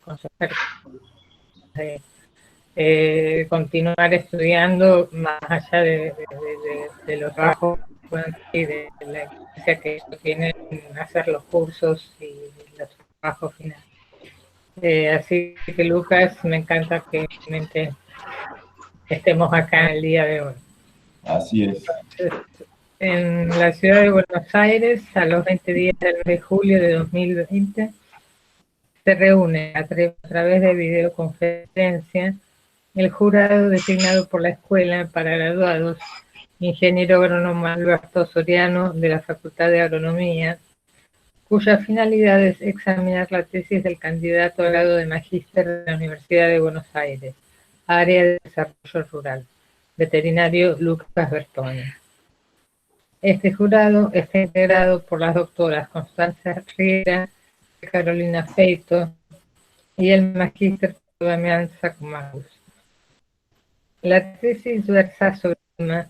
consejero continuar estudiando más allá de los trabajos y de la experiencia que ellos tienen en hacer los cursos y los trabajos finales. Así que, Lucas, me encanta que realmente estemos acá en el día de hoy. Así es. Entonces, en la ciudad de Buenos Aires, a los 20 días del mes de julio de 2020, se reúne a través de videoconferencia el jurado designado por la Escuela para Graduados, ingeniero agrónomo Alberto Soriano, de la Facultad de Agronomía, cuya finalidad es examinar la tesis del candidato al grado de magíster de la Universidad de Buenos Aires, área de desarrollo rural, veterinario Lucas Bertoni. Este jurado está integrado por las doctoras Constanza Riera, Carolina Feito y el magíster Damián Sacumagos. La tesis versa sobre la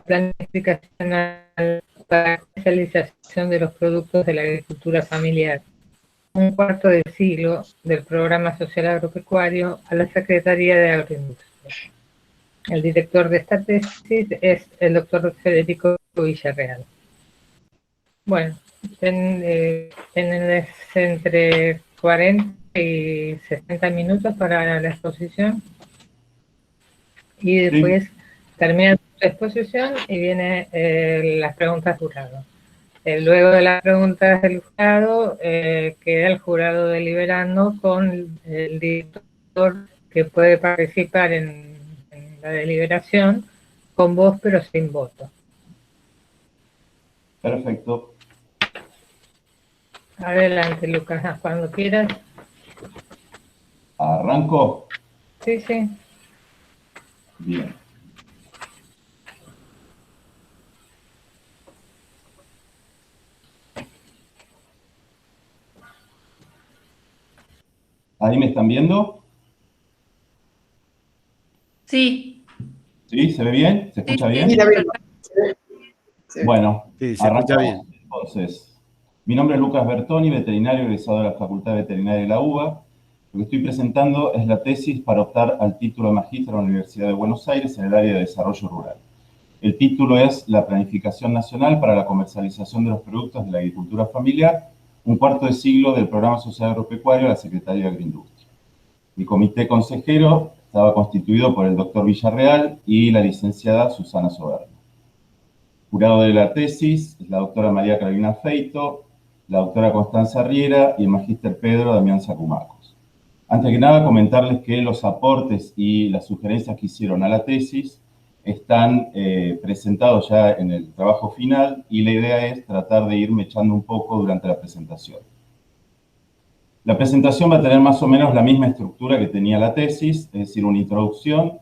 planificación para la comercialización de los productos de la agricultura familiar, un cuarto de siglo del Programa Social Agropecuario a la Secretaría de Agroindustria. El director de esta tesis es el doctor Federico Villarreal. Bueno, tienen entre 40 y 60 minutos para la exposición y después termina la exposición y vienen las preguntas del jurado. Luego de las preguntas del jurado, queda el jurado deliberando con el director que puede participar en la deliberación con voz pero sin voto. Perfecto. Adelante, Lucas, cuando quieras. ¿Arranco? Sí, sí. Bien. ¿Ahí me están viendo? Sí. ¿Sí? ¿Se ve bien? ¿Se escucha bien? Sí. Bueno, sí, se escucha bien. Entonces, mi nombre es Lucas Bertoni, veterinario egresado de la Facultad de Veterinaria de la UBA. Lo que estoy presentando es la tesis para optar al título de magíster en la Universidad de Buenos Aires en el área de desarrollo rural. El título es La Planificación Nacional para la Comercialización de los Productos de la Agricultura Familiar, un cuarto de siglo del Programa Social Agropecuario de la Secretaría de Agroindustria. Mi comité consejero estaba constituido por el doctor Villarreal y la licenciada Susana Soberna. Jurado de la tesis es la doctora María Carolina Feito, la doctora Constanza Riera y el magíster Pedro Damián Sacumacos. Antes que nada, comentarles que los aportes y las sugerencias que hicieron a la tesis están presentados ya en el trabajo final y la idea es tratar de irme echando un poco durante la presentación. La presentación va a tener más o menos la misma estructura que tenía la tesis, es decir, una introducción,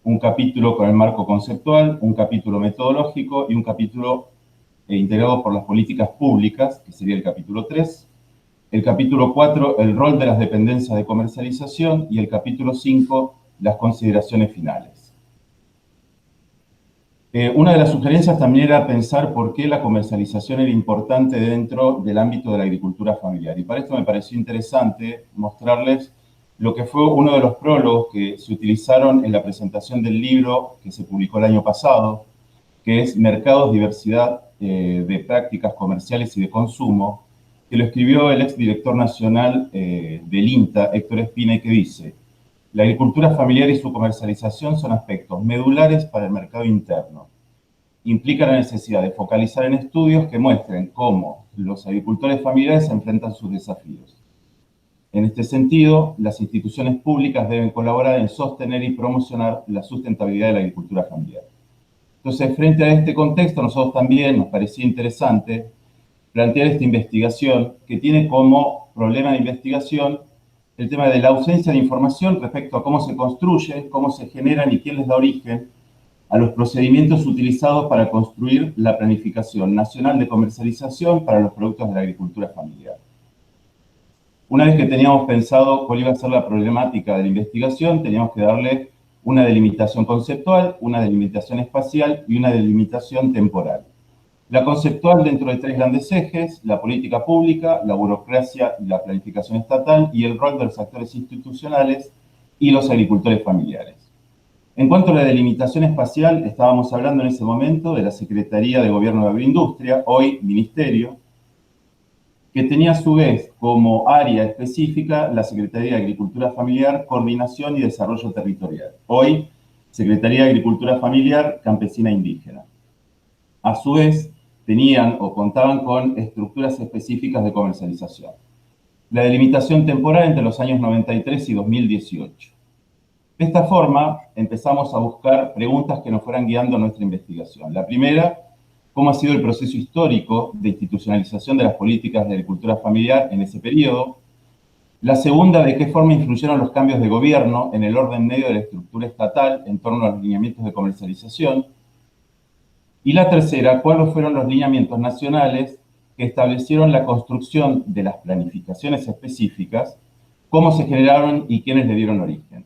un capítulo con el marco conceptual, un capítulo metodológico y un capítulo integrado por las políticas públicas, que sería el capítulo 3, el capítulo 4, el rol de las dependencias de comercialización y el capítulo 5, las consideraciones finales. Una de las sugerencias también era pensar por qué la comercialización era importante dentro del ámbito de la agricultura familiar. Y para esto me pareció interesante mostrarles lo que fue uno de los prólogos que se utilizaron en la presentación del libro que se publicó el año pasado, que es Mercados, Diversidad de Prácticas Comerciales y de Consumo, que lo escribió el exdirector nacional del INTA, Héctor Espina, y que dice: la agricultura familiar y su comercialización son aspectos medulares para el mercado interno. Implica la necesidad de focalizar en estudios que muestren cómo los agricultores familiares enfrentan sus desafíos. En este sentido, las instituciones públicas deben colaborar en sostener y promocionar la sustentabilidad de la agricultura familiar. Entonces, frente a este contexto, a nosotros también nos parecía interesante plantear esta investigación que tiene como problema de investigación el tema de la ausencia de información respecto a cómo se construyen, cómo se generan y quién les da origen a los procedimientos utilizados para construir la planificación nacional de comercialización para los productos de la agricultura familiar. Una vez que teníamos pensado cuál iba a ser la problemática de la investigación, teníamos que darle una delimitación conceptual, una delimitación espacial y una delimitación temporal. La conceptual dentro de 3 grandes ejes: la política pública, la burocracia y la planificación estatal, y el rol de los actores institucionales y los agricultores familiares. En cuanto a la delimitación espacial, estábamos hablando en ese momento de la Secretaría de Gobierno de Agroindustria, hoy Ministerio, que tenía a su vez como área específica la Secretaría de Agricultura Familiar, Coordinación y Desarrollo Territorial, hoy Secretaría de Agricultura Familiar, Campesina e Indígena. A su vez, tenían o contaban con estructuras específicas de comercialización. La delimitación temporal entre los años 93 y 2018. De esta forma, empezamos a buscar preguntas que nos fueran guiando nuestra investigación. La primera, ¿cómo ha sido el proceso histórico de institucionalización de las políticas de agricultura familiar en ese periodo? La segunda, ¿de qué forma influyeron los cambios de gobierno en el orden medio de la estructura estatal en torno a los lineamientos de comercialización? Y la tercera, ¿cuáles fueron los lineamientos nacionales que establecieron la construcción de las planificaciones específicas, cómo se generaron y quiénes le dieron origen?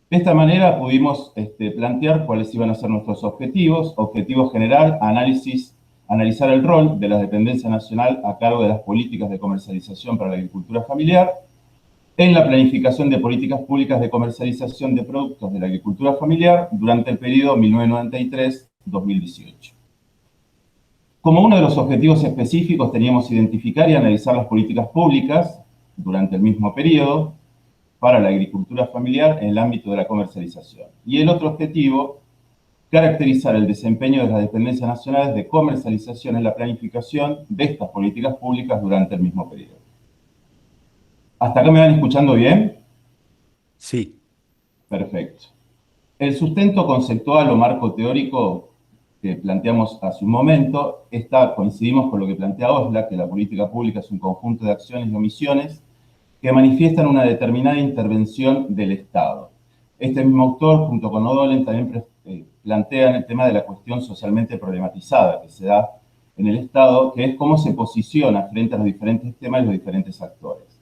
De esta manera pudimos plantear cuáles iban a ser nuestros objetivos. Objetivo general, analizar el rol de la dependencia nacional a cargo de las políticas de comercialización para la agricultura familiar, en la planificación de políticas públicas de comercialización de productos de la agricultura familiar durante el periodo 1993-2018. Como uno de los objetivos específicos teníamos identificar y analizar las políticas públicas durante el mismo periodo para la agricultura familiar en el ámbito de la comercialización. Y el otro objetivo, caracterizar el desempeño de las dependencias nacionales de comercialización en la planificación de estas políticas públicas durante el mismo periodo. ¿Hasta acá me van escuchando bien? Sí. Perfecto. El sustento conceptual o marco teórico que planteamos hace un momento, coincidimos con lo que plantea Osla, que la política pública es un conjunto de acciones y omisiones que manifiestan una determinada intervención del Estado. Este mismo autor, junto con O'Donnell, también plantean el tema de la cuestión socialmente problematizada que se da en el Estado, que es cómo se posiciona frente a los diferentes temas y los diferentes actores.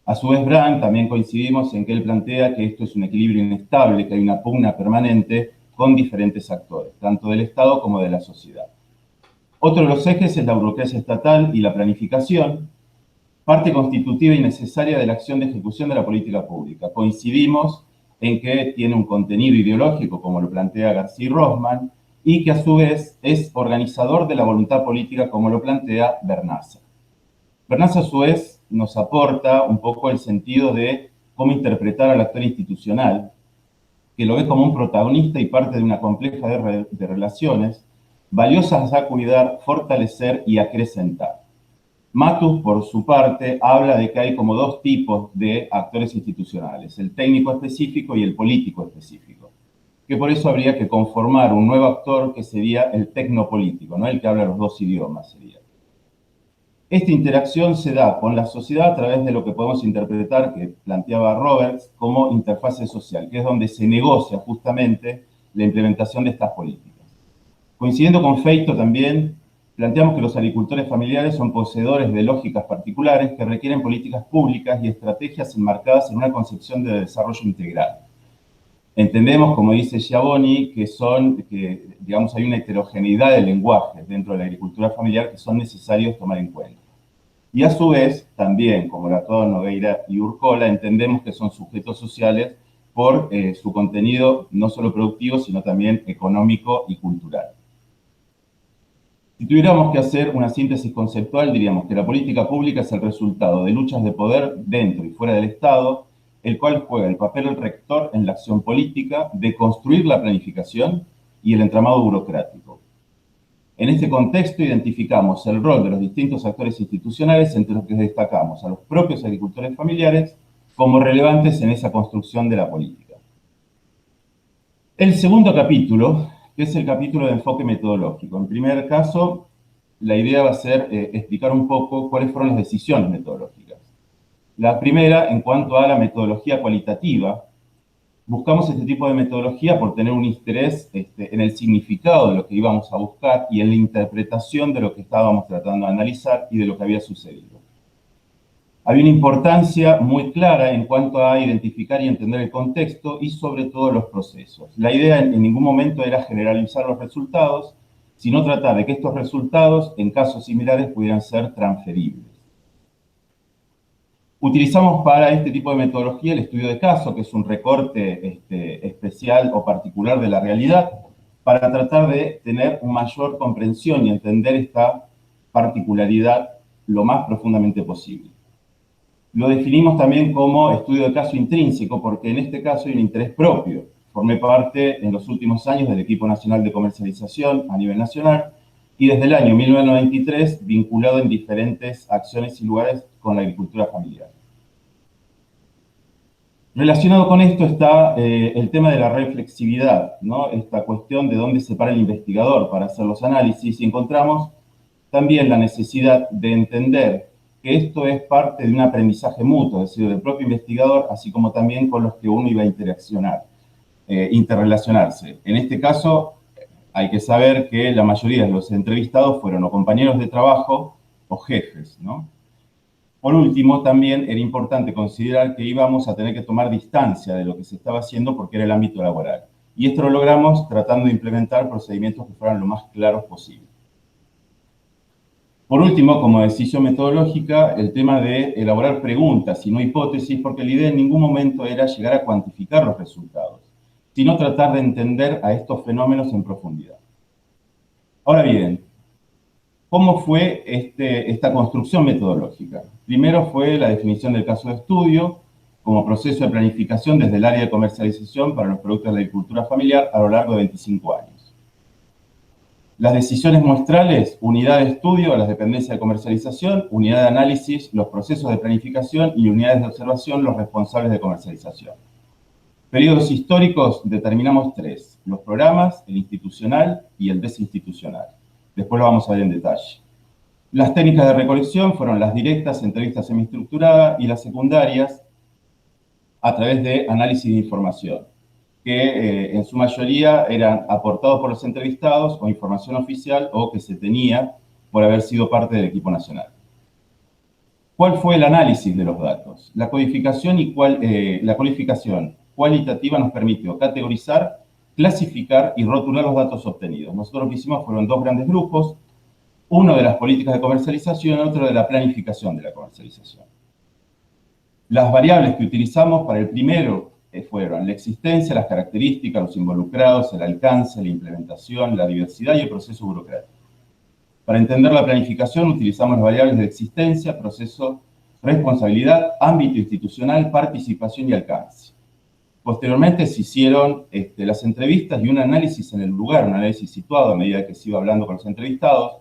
A su vez, Brand, también coincidimos en que él plantea que esto es un equilibrio inestable, que hay una pugna permanente con diferentes actores, tanto del Estado como de la sociedad. Otro de los ejes es la burocracia estatal y la planificación, parte constitutiva y necesaria de la acción de ejecución de la política pública. Coincidimos en que tiene un contenido ideológico, como lo plantea García y Rosman, y que a su vez es organizador de la voluntad política, como lo plantea Bernaza. Bernaza, a su vez, nos aporta un poco el sentido de cómo interpretar al actor institucional, que lo ve como un protagonista y parte de una compleja de relaciones, valiosas a cuidar, fortalecer y acrecentar. Matus, por su parte, habla de que hay como 2 tipos de actores institucionales, el técnico específico y el político específico, que por eso habría que conformar un nuevo actor que sería el tecnopolítico, ¿no? El que habla los 2 idiomas sería. Esta interacción se da con la sociedad a través de lo que podemos interpretar, que planteaba Roberts, como interfase social, que es donde se negocia justamente la implementación de estas políticas. Coincidiendo con Feito también, planteamos que los agricultores familiares son poseedores de lógicas particulares que requieren políticas públicas y estrategias enmarcadas en una concepción de desarrollo integral. Entendemos, como dice Schiavoni, que digamos, hay una heterogeneidad de lenguajes dentro de la agricultura familiar que son necesarios tomar en cuenta. Y a su vez, también, como lo actuaron Nogueira y Urcola, entendemos que son sujetos sociales por su contenido no solo productivo, sino también económico y cultural. Si tuviéramos que hacer una síntesis conceptual, diríamos que la política pública es el resultado de luchas de poder dentro y fuera del Estado, el cual juega el papel rector en la acción política de construir la planificación y el entramado burocrático. En este contexto identificamos el rol de los distintos actores institucionales, entre los que destacamos a los propios agricultores familiares como relevantes en esa construcción de la política. El segundo capítulo, que es el capítulo de enfoque metodológico. En primer caso, la idea va a ser explicar un poco cuáles fueron las decisiones metodológicas. La primera, en cuanto a la metodología cualitativa, buscamos este tipo de metodología por tener un interés en el significado de lo que íbamos a buscar y en la interpretación de lo que estábamos tratando de analizar y de lo que había sucedido. Había una importancia muy clara en cuanto a identificar y entender el contexto y sobre todo los procesos. La idea en ningún momento era generalizar los resultados, sino tratar de que estos resultados, en casos similares, pudieran ser transferibles. Utilizamos para este tipo de metodología el estudio de caso, que es un recorte especial o particular de la realidad, para tratar de tener una mayor comprensión y entender esta particularidad lo más profundamente posible. Lo definimos también como estudio de caso intrínseco, porque en este caso hay un interés propio. Formé parte en los últimos años del equipo nacional de comercialización a nivel nacional y desde el año 1993 vinculado en diferentes acciones y lugares con la agricultura familiar. Relacionado con esto está el tema de la reflexividad, ¿no? Esta cuestión de dónde se para el investigador para hacer los análisis, y encontramos también la necesidad de entender que esto es parte de un aprendizaje mutuo, es decir, del propio investigador, así como también con los que uno iba a interrelacionarse. En este caso, hay que saber que la mayoría de los entrevistados fueron o compañeros de trabajo o jefes, ¿no? Por último, también era importante considerar que íbamos a tener que tomar distancia de lo que se estaba haciendo porque era el ámbito laboral. Y esto lo logramos tratando de implementar procedimientos que fueran lo más claros posible. Por último, como decisión metodológica, el tema de elaborar preguntas y no hipótesis, porque la idea en ningún momento era llegar a cuantificar los resultados, sino tratar de entender a estos fenómenos en profundidad. Ahora bien, ¿cómo fue esta construcción metodológica? Primero fue la definición del caso de estudio como proceso de planificación desde el área de comercialización para los productos de la agricultura familiar a lo largo de 25 años. Las decisiones muestrales, unidad de estudio a las dependencias de comercialización, unidad de análisis, los procesos de planificación y unidades de observación, los responsables de comercialización. Periodos históricos determinamos 3, los programas, el institucional y el desinstitucional. Después lo vamos a ver en detalle. Las técnicas de recolección fueron las directas, entrevistas semiestructuradas, y las secundarias a través de análisis de información, que en su mayoría eran aportados por los entrevistados o información oficial o que se tenía por haber sido parte del equipo nacional. ¿Cuál fue el análisis de los datos? La codificación cualitativa nos permitió categorizar, clasificar y rotular los datos obtenidos. Nosotros lo que hicimos fueron 2 grandes grupos, uno de las políticas de comercialización y otro de la planificación de la comercialización. Las variables que utilizamos para el primero fueron la existencia, las características, los involucrados, el alcance, la implementación, la diversidad y el proceso burocrático. Para entender la planificación utilizamos las variables de existencia, proceso, responsabilidad, ámbito institucional, participación y alcance. Posteriormente se hicieron las entrevistas y un análisis en el lugar, un análisis situado a medida que se iba hablando con los entrevistados.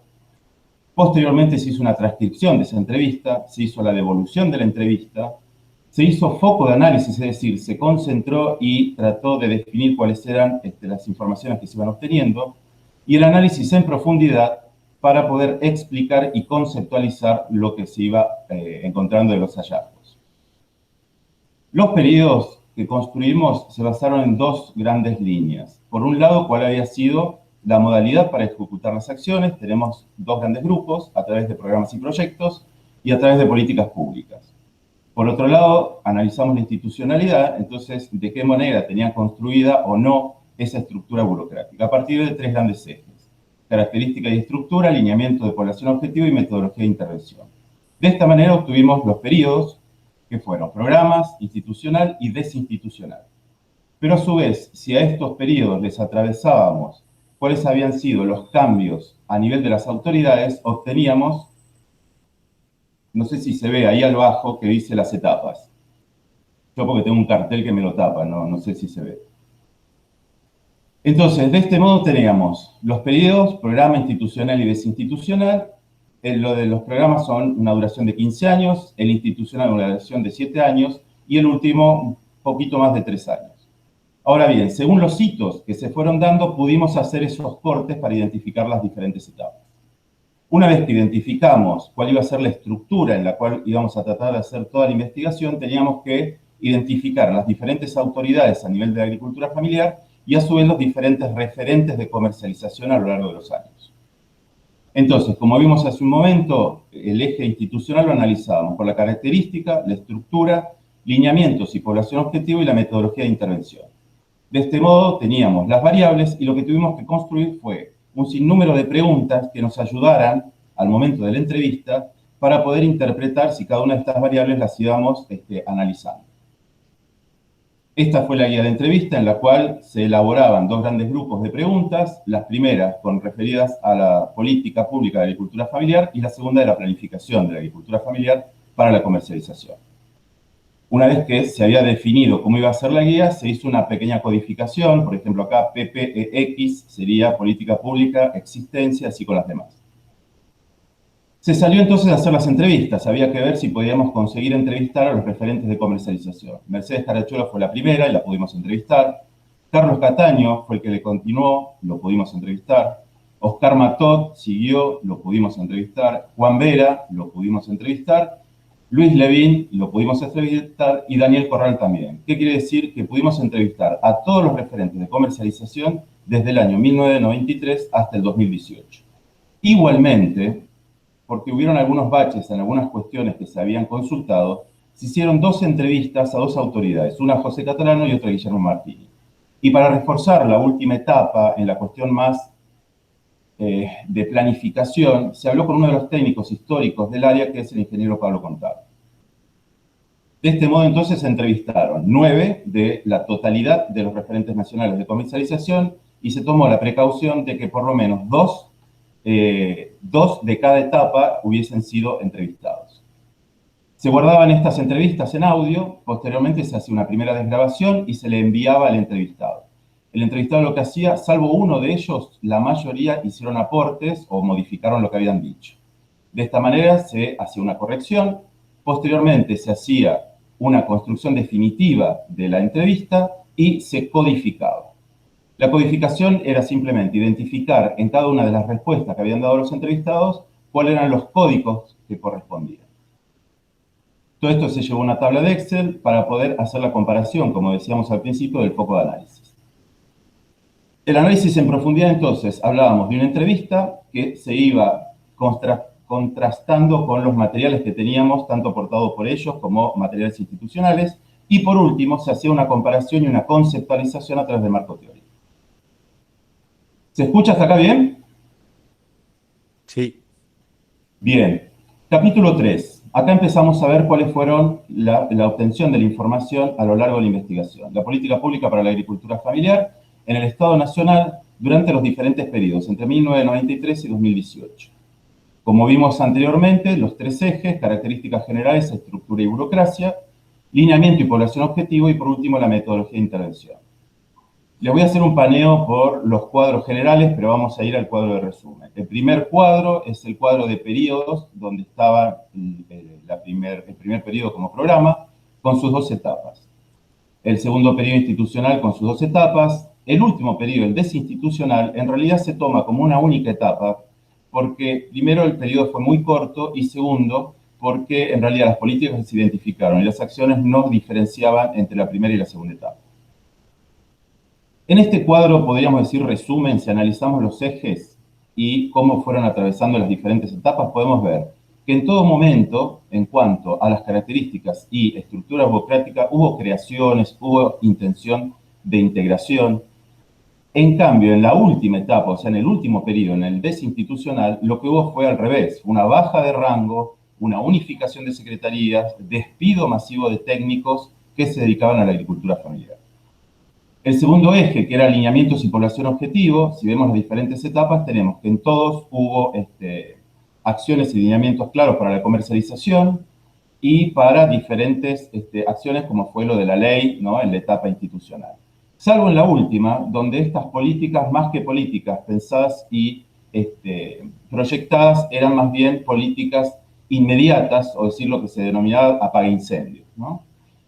Posteriormente se hizo una transcripción de esa entrevista, se hizo la devolución de la entrevista, se hizo foco de análisis, es decir, se concentró y trató de definir cuáles eran las informaciones que se iban obteniendo, y el análisis en profundidad para poder explicar y conceptualizar lo que se iba encontrando de los hallazgos. Los periodos que construimos se basaron en 2 grandes líneas. Por un lado, cuál había sido la modalidad para ejecutar las acciones. Tenemos 2 grandes grupos, a través de programas y proyectos y a través de políticas públicas. Por otro lado, analizamos la institucionalidad, entonces, de qué manera tenía construida o no esa estructura burocrática, a partir de 3 grandes ejes: característica y estructura, alineamiento de población objetivo y metodología de intervención. De esta manera obtuvimos los periodos, que fueron programas, institucional y desinstitucional. Pero a su vez, si a estos periodos les atravesábamos cuáles habían sido los cambios a nivel de las autoridades, obteníamos, no sé si se ve ahí al bajo, que dice las etapas. Yo porque tengo un cartel que me lo tapa, no sé si se ve. Entonces, de este modo teníamos los periodos, programa institucional y desinstitucional. Lo de los programas son una duración de 15 años, el institucional una duración de 7 años y el último un poquito más de 3 años. Ahora bien, según los hitos que se fueron dando, pudimos hacer esos cortes para identificar las diferentes etapas. Una vez que identificamos cuál iba a ser la estructura en la cual íbamos a tratar de hacer toda la investigación, teníamos que identificar las diferentes autoridades a nivel de agricultura familiar y a su vez los diferentes referentes de comercialización a lo largo de los años. Entonces, como vimos hace un momento, el eje institucional lo analizábamos por la característica, la estructura, lineamientos y población objetivo y la metodología de intervención. De este modo teníamos las variables y lo que tuvimos que construir fue un sinnúmero de preguntas que nos ayudaran al momento de la entrevista para poder interpretar si cada una de estas variables las íbamos analizando. Esta fue la guía de entrevista en la cual se elaboraban dos grandes grupos de preguntas, las primeras referidas a la política pública de agricultura familiar y la segunda de la planificación de la agricultura familiar para la comercialización. Una vez que se había definido cómo iba a ser la guía, se hizo una pequeña codificación, por ejemplo acá PPEX sería política pública, existencia, así con las demás. Se salió entonces a hacer las entrevistas, había que ver si podíamos conseguir entrevistar a los referentes de comercialización. Mercedes Carachuelo fue la primera y la pudimos entrevistar. Carlos Cataño fue el que le continuó, lo pudimos entrevistar. Oscar Matot siguió, lo pudimos entrevistar. Juan Vera, lo pudimos entrevistar. Luis Levín, lo pudimos entrevistar, y Daniel Corral también. ¿Qué quiere decir? Que pudimos entrevistar a todos los referentes de comercialización desde el año 1993 hasta el 2018. Igualmente, porque hubieron algunos baches en algunas cuestiones que se habían consultado, se hicieron dos entrevistas a dos autoridades, una a José Catalano y otra a Guillermo Martini. Y para reforzar la última etapa en la cuestión más de planificación, se habló con uno de los técnicos históricos del área, que es el ingeniero Pablo Contado. De este modo, entonces, se entrevistaron 9 de la totalidad de los referentes nacionales de comercialización y se tomó la precaución de que por lo menos dos de cada etapa hubiesen sido entrevistados. Se guardaban estas entrevistas en audio, posteriormente se hacía una primera desgrabación y se le enviaba al entrevistado. El entrevistado lo que hacía, salvo uno de ellos, la mayoría hicieron aportes o modificaron lo que habían dicho. De esta manera se hacía una corrección, posteriormente se hacía una construcción definitiva de la entrevista y se codificaba. La codificación era simplemente identificar en cada una de las respuestas que habían dado los entrevistados cuáles eran los códigos que correspondían. Todo esto se llevó a una tabla de Excel para poder hacer la comparación, como decíamos al principio, del foco de análisis. El análisis en profundidad, entonces, hablábamos de una entrevista que se iba contrastando con los materiales que teníamos, tanto aportados por ellos como materiales institucionales, y por último se hacía una comparación y una conceptualización a través del marco teórico. ¿Se escucha hasta acá bien? Sí. Bien. Capítulo 3. Acá empezamos a ver cuáles fueron la obtención de la información a lo largo de la investigación. La política pública para la agricultura familiar en el Estado Nacional durante los diferentes periodos, entre 1993 y 2018. Como vimos anteriormente, los tres ejes, características generales, estructura y burocracia, lineamiento y población objetivo, y por último la metodología de intervención. Les voy a hacer un paneo por los cuadros generales, pero vamos a ir al cuadro de resumen. El primer cuadro es el cuadro de periodos, donde estaba el primer periodo como programa, con sus dos etapas. El segundo periodo institucional con sus dos etapas. El último periodo, el desinstitucional, en realidad se toma como una única etapa, porque primero el periodo fue muy corto y segundo, porque en realidad las políticas se identificaron y las acciones no diferenciaban entre la primera y la segunda etapa. En este cuadro podríamos decir resumen, si analizamos los ejes y cómo fueron atravesando las diferentes etapas, podemos ver que en todo momento, en cuanto a las características y estructura burocrática, hubo creaciones, hubo intención de integración. En cambio, en la última etapa, o sea, en el último periodo, en el desinstitucional, lo que hubo fue al revés, una baja de rango, una unificación de secretarías, despido masivo de técnicos que se dedicaban a la agricultura familiar. El segundo eje, que era alineamientos y población objetivo, si vemos las diferentes etapas, tenemos que en todos hubo acciones y lineamientos claros para la comercialización y para diferentes acciones como fue lo de la ley, ¿no?, en la etapa institucional. Salvo en la última, donde estas políticas, más que políticas pensadas y proyectadas, eran más bien políticas inmediatas, o decir lo que se denominaba apaga incendios, ¿no?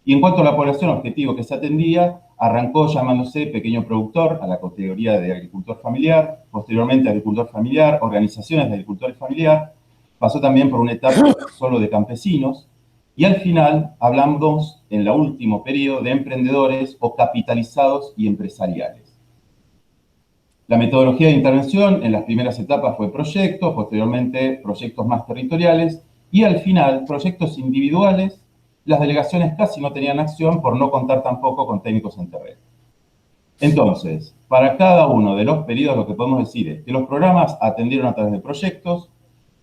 Y en cuanto a la población objetivo que se atendía, arrancó llamándose pequeño productor a la categoría de agricultor familiar, posteriormente agricultor familiar, organizaciones de agricultores familiar, pasó también por una etapa solo de campesinos, y al final hablamos en el último periodo de emprendedores o capitalizados y empresariales. La metodología de intervención en las primeras etapas fue proyectos, posteriormente proyectos más territoriales, y al final proyectos individuales. Las delegaciones casi no tenían acción por no contar tampoco con técnicos en terreno. Entonces, para cada uno de los periodos lo que podemos decir es que los programas atendieron a través de proyectos,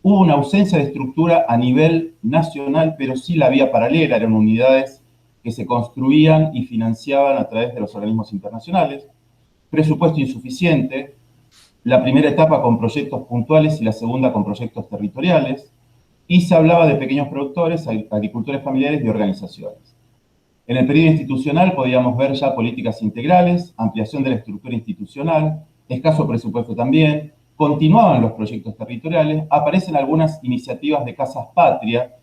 hubo una ausencia de estructura a nivel nacional, pero sí la vía paralela, eran unidades que se construían y financiaban a través de los organismos internacionales, presupuesto insuficiente, la primera etapa con proyectos puntuales y la segunda con proyectos territoriales, y se hablaba de pequeños productores, agricultores familiares y organizaciones. En el periodo institucional podíamos ver ya políticas integrales, ampliación de la estructura institucional, escaso presupuesto también, continuaban los proyectos territoriales, aparecen algunas iniciativas de casas patria.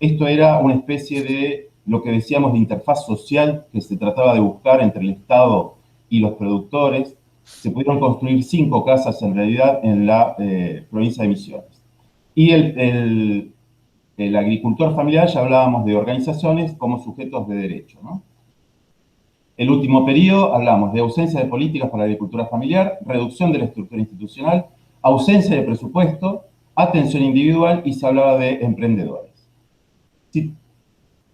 Esto era una especie de lo que decíamos de interfaz social que se trataba de buscar entre el Estado y los productores. Se pudieron construir 5 casas en realidad en la provincia de Misiones. Y el agricultor familiar, ya hablábamos de organizaciones como sujetos de derecho, ¿no? El último periodo hablamos de ausencia de políticas para la agricultura familiar, reducción de la estructura institucional, ausencia de presupuesto, atención individual y se hablaba de emprendedores. Sí,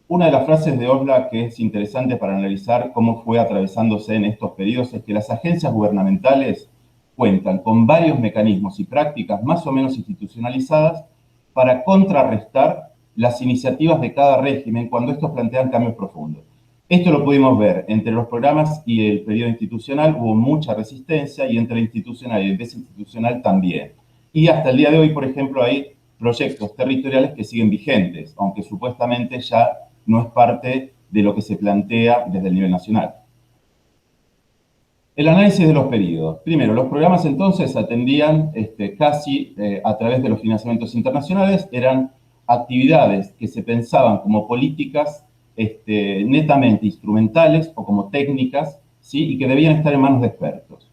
una de las frases de Osla que es interesante para analizar cómo fue atravesándose en estos periodos es que las agencias gubernamentales cuentan con varios mecanismos y prácticas más o menos institucionalizadas para contrarrestar las iniciativas de cada régimen cuando estos plantean cambios profundos. Esto lo pudimos ver entre los programas y el periodo institucional, hubo mucha resistencia, y entre el institucional y el desinstitucional también. Y hasta el día de hoy, por ejemplo, hay proyectos territoriales que siguen vigentes, aunque supuestamente ya no es parte de lo que se plantea desde el nivel nacional. El análisis de los periodos. Primero, los programas entonces atendían casi a través de los financiamientos internacionales, eran actividades que se pensaban como políticas netamente instrumentales o como técnicas, ¿sí? Y que debían estar en manos de expertos.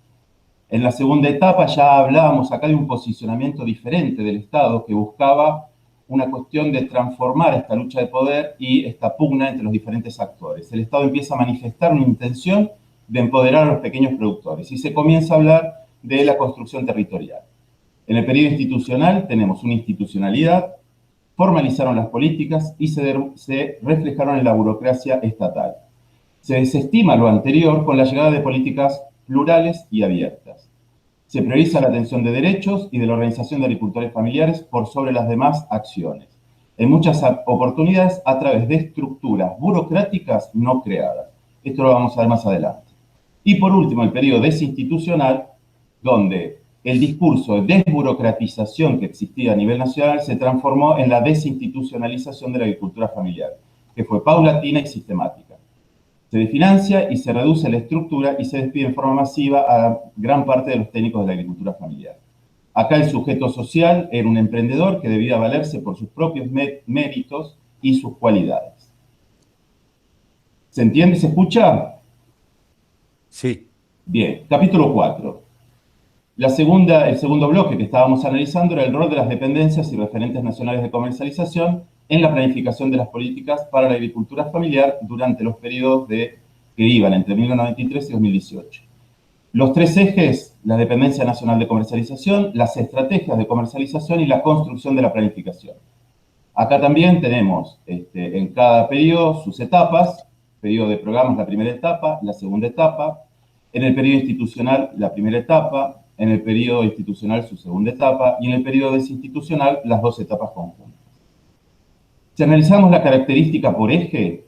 En la segunda etapa ya hablábamos acá de un posicionamiento diferente del Estado que buscaba una cuestión de transformar esta lucha de poder y esta pugna entre los diferentes actores. El Estado empieza a manifestar una intención de empoderar a los pequeños productores y se comienza a hablar de la construcción territorial. En el periodo institucional tenemos una institucionalidad, formalizaron las políticas y se reflejaron en la burocracia estatal. Se desestima lo anterior con la llegada de políticas plurales y abiertas. Se prioriza la atención de derechos y de la organización de agricultores familiares por sobre las demás acciones. En muchas oportunidades a través de estructuras burocráticas no creadas. Esto lo vamos a ver más adelante. Y por último, el periodo desinstitucional, donde el discurso de desburocratización que existía a nivel nacional se transformó en la desinstitucionalización de la agricultura familiar, que fue paulatina y sistemática. Se desfinancia y se reduce la estructura y se despide en forma masiva a gran parte de los técnicos de la agricultura familiar. Acá el sujeto social era un emprendedor que debía valerse por sus propios méritos y sus cualidades. ¿Se entiende? ¿Se escucha? Sí. Bien, capítulo 4. El segundo bloque que estábamos analizando era el rol de las dependencias y referentes nacionales de comercialización en la planificación de las políticas para la agricultura familiar durante los periodos que iban entre 1993 y 2018. Los 3 ejes, la dependencia nacional de comercialización, las estrategias de comercialización y la construcción de la planificación. Acá también tenemos en cada periodo sus etapas, periodo de programas la primera etapa, la segunda etapa, en el periodo institucional la primera etapa, en el periodo institucional su segunda etapa y en el periodo desinstitucional las 2 etapas conjuntas. Si analizamos la característica por eje,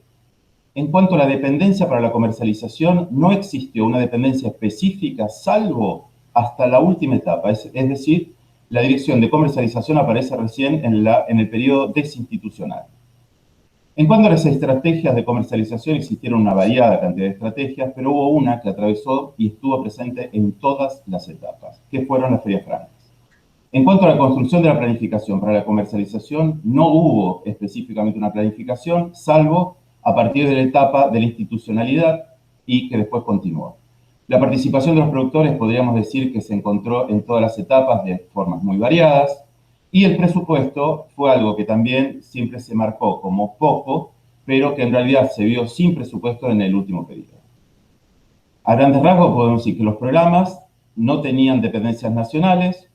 en cuanto a la dependencia para la comercialización, no existió una dependencia específica salvo hasta la última etapa, es decir, la dirección de comercialización aparece recién en el periodo desinstitucional. En cuanto a las estrategias de comercialización, existieron una variada cantidad de estrategias, pero hubo una que atravesó y estuvo presente en todas las etapas, que fueron las ferias francas. En cuanto a la construcción de la planificación para la comercialización, no hubo específicamente una planificación, salvo a partir de la etapa de la institucionalidad y que después continuó. La participación de los productores podríamos decir que se encontró en todas las etapas de formas muy variadas, y el presupuesto fue algo que también siempre se marcó como poco, pero que en realidad se vio sin presupuesto en el último periodo. A grandes rasgos podemos decir que los programas no tenían dependencias nacionales,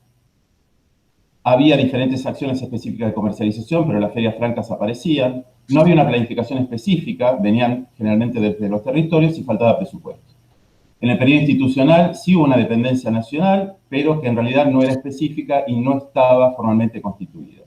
había diferentes acciones específicas de comercialización, pero las ferias francas aparecían, no había una planificación específica, venían generalmente desde los territorios y faltaba presupuesto. En el periodo institucional sí hubo una dependencia nacional, pero que en realidad no era específica y no estaba formalmente constituida.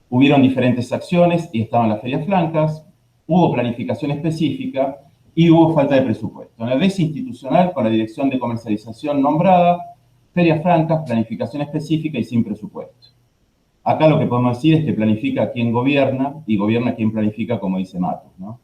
Hubieron diferentes acciones y estaban las ferias francas, hubo planificación específica y hubo falta de presupuesto. En la desinstitucional, con la dirección de comercialización nombrada, ferias francas, planificación específica y sin presupuesto. Acá lo que podemos decir es que planifica quien gobierna y gobierna quien planifica, como dice Matus, ¿no?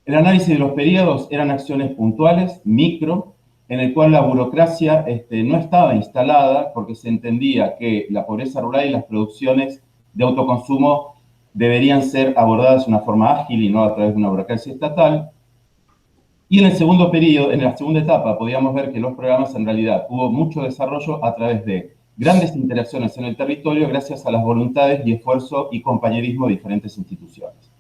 El análisis de los periodos eran acciones puntuales, micro, en el cual la burocracia no estaba instalada porque se entendía que la pobreza rural y las producciones de autoconsumo deberían ser abordadas de una forma ágil y no a través de una burocracia estatal. Y en el segundo periodo, en la segunda etapa, podíamos ver que los programas en realidad hubo mucho desarrollo a través de grandes interacciones en el territorio gracias a las voluntades y esfuerzo y compañerismo de diferentes instituciones.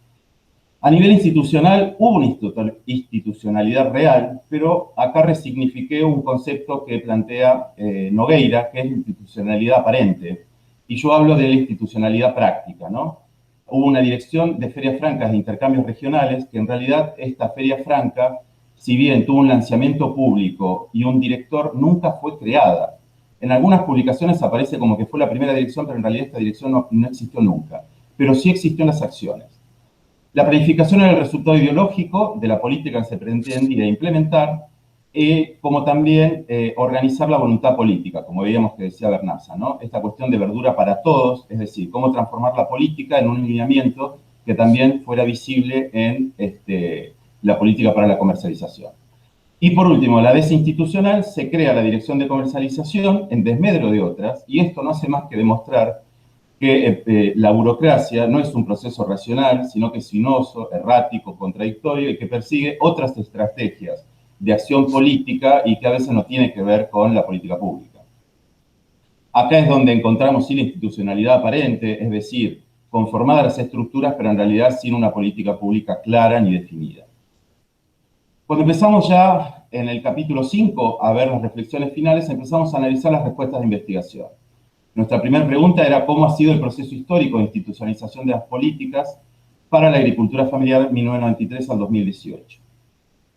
A nivel institucional hubo una institucionalidad real, pero acá resignifiqué un concepto que plantea Nogueira, que es la institucionalidad aparente, y yo hablo de la institucionalidad práctica, ¿no? Hubo una dirección de ferias francas de intercambios regionales, que en realidad esta feria franca, si bien tuvo un lanzamiento público y un director, nunca fue creada. En algunas publicaciones aparece como que fue la primera dirección, pero en realidad esta dirección no existió nunca. Pero sí existió en las acciones. La planificación era el resultado ideológico de la política que se pretendía implementar, como también organizar la voluntad política, como veíamos que decía Bernaza, ¿no? Esta cuestión de verdura para todos, es decir, cómo transformar la política en un lineamiento que también fuera visible en la política para la comercialización. Y por último, la desinstitucional, se crea la dirección de comercialización en desmedro de otras, y esto no hace más que demostrar que la burocracia no es un proceso racional, sino que es sinuoso, errático, contradictorio y que persigue otras estrategias de acción política y que a veces no tiene que ver con la política pública. Acá es donde encontramos sí la institucionalidad aparente, es decir, conformadas las estructuras, pero en realidad sin una política pública clara ni definida. Cuando empezamos ya en el capítulo 5 a ver las reflexiones finales, empezamos a analizar las respuestas de investigación. Nuestra primera pregunta era cómo ha sido el proceso histórico de institucionalización de las políticas para la agricultura familiar 1993 al 2018.